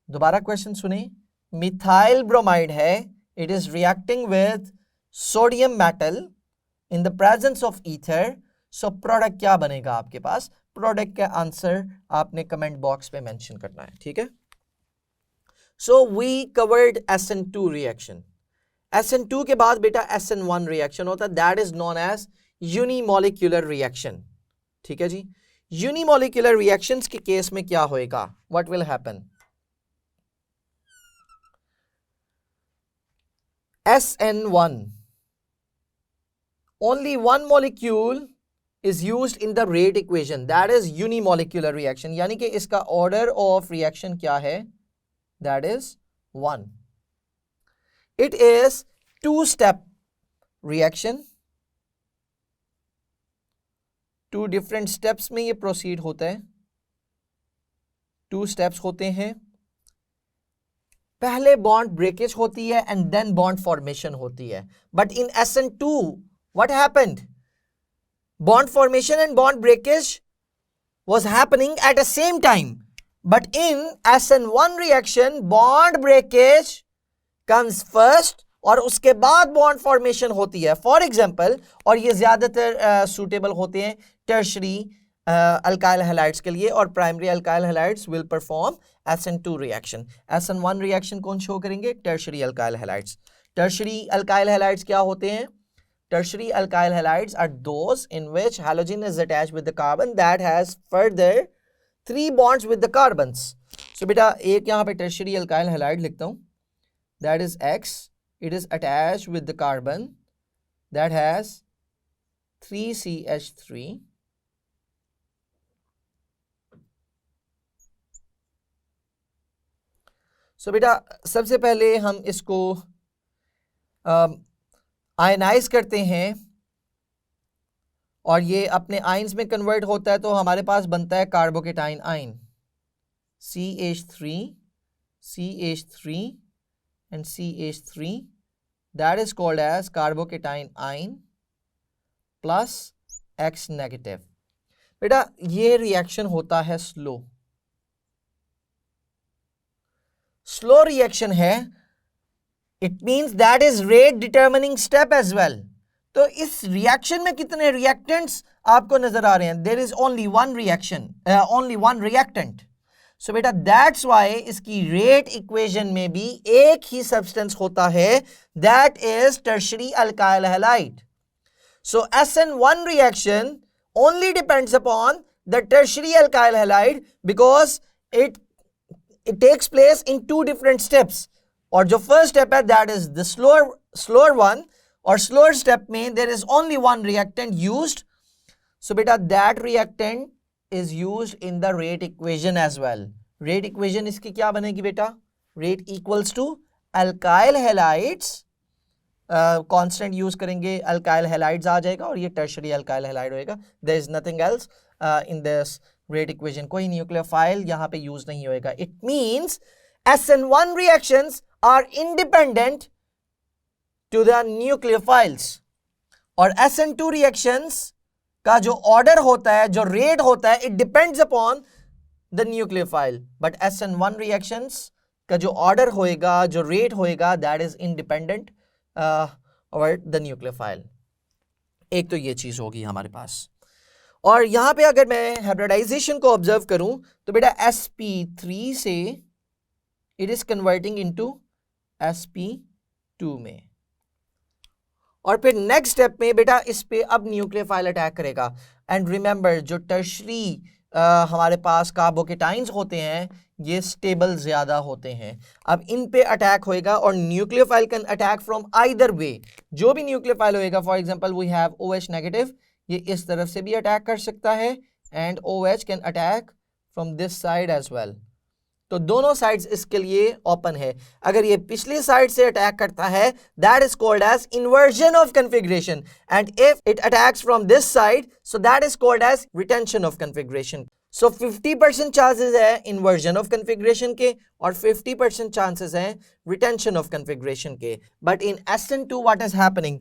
Speaker 1: दोबारा क्वेश्चन सुने. मिथाइल ब्रोमाइड है, it is reacting with sodium metal in the presence of ether. So product क्या बनेगा आपके पास. प्रोडक्ट का आंसर आपने कमेंट बॉक्स में मेंशन करना है. ठीक है. So we covered SN2 reaction. SN2 के बाद बेटा SN1 रिएक्शन होता है, that is known as unimolecular reaction. ठीक है जी. यूनिमोलिक्यूलर रिएक्शंस के केस में क्या होएगा, what will happen. SN1 only one molecule is used in the rate equation, that is unimolecular reaction. यानी कि इसका order of reaction क्या है, that is 1. It is two-step reaction. Two different steps में ये proceed होता है. Two steps होते हैं. पहले बॉन्ड ब्रेकेज होती है एंड देन बॉन्ड फॉर्मेशन होती है. But in SN2 what happened, bond formation and bond breakage was happening at the same time. But in SN1 reaction bond breakage comes first और उसके बाद बॉन्ड फॉर्मेशन होती है. फॉर एग्जांपल, और ये ज्यादातर सूटेबल होते हैं टर्शरी अल्काइल हैलाइड्स के लिए, और primary alkyl halides will perform SN2 reaction. SN1 reaction कौन शो करेंगे? Tertiary alkyl halides. Tertiary alkyl halides क्या होते हैं? Tertiary alkyl halides are those in which halogen is attached with the carbon that has further 3 bonds with the carbons. So बेटा एक यहाँ पे tertiary alkyl halide लिखता हूँ, that is X. It is attached with the carbon that has 3CH3. So बेटा सबसे पहले हम इसको आयनाइज करते हैं और ये अपने आइंस में कन्वर्ट होता है, तो हमारे पास बनता है कार्बोकेटाइन आइन CH3 CH3 and CH3, that is called as carbocation ion plus X negative. बेटा ये रिएक्शन होता है स्लो रिएक्शन है, it means that is rate determining step as well. तो इस रिएक्शन में कितने रिएक्टेंट्स आपको नजर आ रहे हैं? There is only one reaction, only one reactant. So बेटा दैट्स व्हाई इसकी रेट इक्वेशन में भी एक ही सब्सटेंस होता है, that is tertiary alkyl halide. So SN1 reaction only depends upon the tertiary alkyl halide because it takes place in 2 different steps. और जो फर्स्ट स्टेप है that is the slower one, और स्लोअर स्टेप में there is only one reactant used. सो बेटा that reactant is used in the rate equation as well. Rate equation इसकी क्या बनेगी बेटा? Rate equals to alkyl halides, constant use करेंगे, अल्काइल हैलाइड्स आ जाएगा और ये टर्शरी अल्काइल हैलाइड होएगा। There is nothing else in this rate equation, कोई न्यूक्लियोफाइल यहां पे यूज नहीं होएगा। It means SN1 reactions are independent to the nucleophiles, और SN2 reactions का जो ऑर्डर होता है, जो रेट होता है, it depends upon the nucleophile, but SN1 reactions का जो ऑर्डर होएगा, जो रेट होएगा, that is independent over the nucleophile। एक तो ये चीज होगी हमारे पास। और यहां पे अगर मैं हाइब्रिडाइजेशन को ऑब्जर्व करूं तो बेटा sp3 से it is converting into sp2 में, और फिर नेक्स्ट स्टेप में बेटा इस पे अब न्यूक्लियोफाइल अटैक करेगा। एंड रिमेंबर जो टर्शरी हमारे पास कार्बोकेटाइंस होते हैं ये स्टेबल ज्यादा होते हैं, अब इन पे अटैक होएगा और nucleophile can attack from either way. जो भी न्यूक्लियोफाइल होएगा, for example we have OH negative, ये इस तरफ से भी अटैक कर सकता है, and OH can attack from this side as well. तो दोनों साइड्स इसके लिए ओपन है। अगर ये पिछली साइड से अटैक करता है, that is called as inversion of configuration, and if it attacks from this side, so that is called as retention of configuration. So 50% chances है इन्वर्जन ऑफ कॉन्फ़िगरेशन के और 50% चांसेस हैं रिटेंशन ऑफ कॉन्फ़िगरेशन के। But in SN2 what is happening?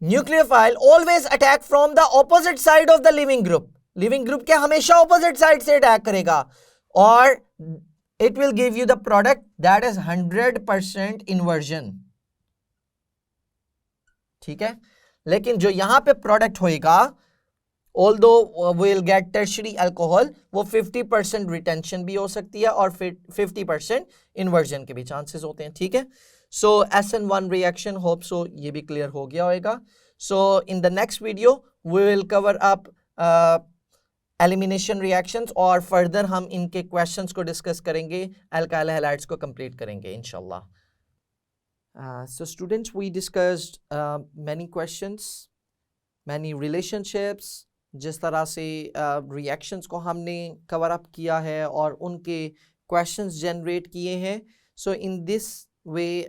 Speaker 1: Nucleophile always attack from the opposite side of the leaving group. Leaving group के हमेशा ऑपोजिट साइड से अटैक करेगा, और it will give you the product that is 100% inversion। ठीक है, लेकिन जो यहां पे प्रोडक्ट होएगा, although we'll get tertiary alcohol, वो 50% रिटेंशन भी हो सकती है और 50% इन्वर्जन के भी चांसेस होते हैं। ठीक है, सो SN1 रिएक्शन, होप सो ये भी क्लियर हो गया होगा। So in the next video we will cover up elimination reactions, और फर्दर हम इनके क्वेश्चंस को डिस्कस करेंगे, अल्काइल हैलाइड्स को कंप्लीट करेंगे इंशाल्लाह। So students, we discussed many questions, many relationships, जिस तरह से reactions को हमने cover up किया है और उनके questions generate किए हैं। So in this way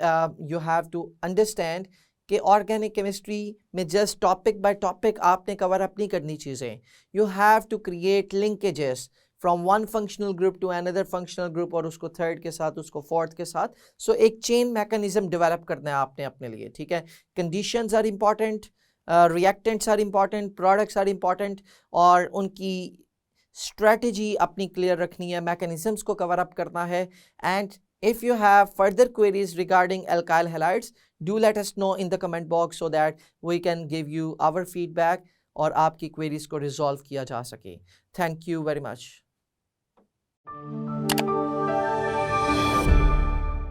Speaker 1: you have to understand कि ऑर्गेनिक केमिस्ट्री में जस्ट टॉपिक बाय टॉपिक आपने कवर अप नहीं करनी चीज़ें। You have to create linkages from one functional group to another functional group, और उसको थर्ड के साथ, उसको फोर्थ के साथ। सो एक चेन मैकेनिज्म डेवलप करना है आपने अपने लिए। ठीक है, conditions are important, reactants are important, products are important, और उनकी स्ट्रेटजी अपनी क्लियर रखनी है, मैकेनिज्म्स को कवर अप करना है। And if you have further queries regarding alkyl halides, do let us know in the comment box so that we can give you our feedback, और आपकी क्वेरीज को रिजॉल्व किया जा सके। Thank you very much.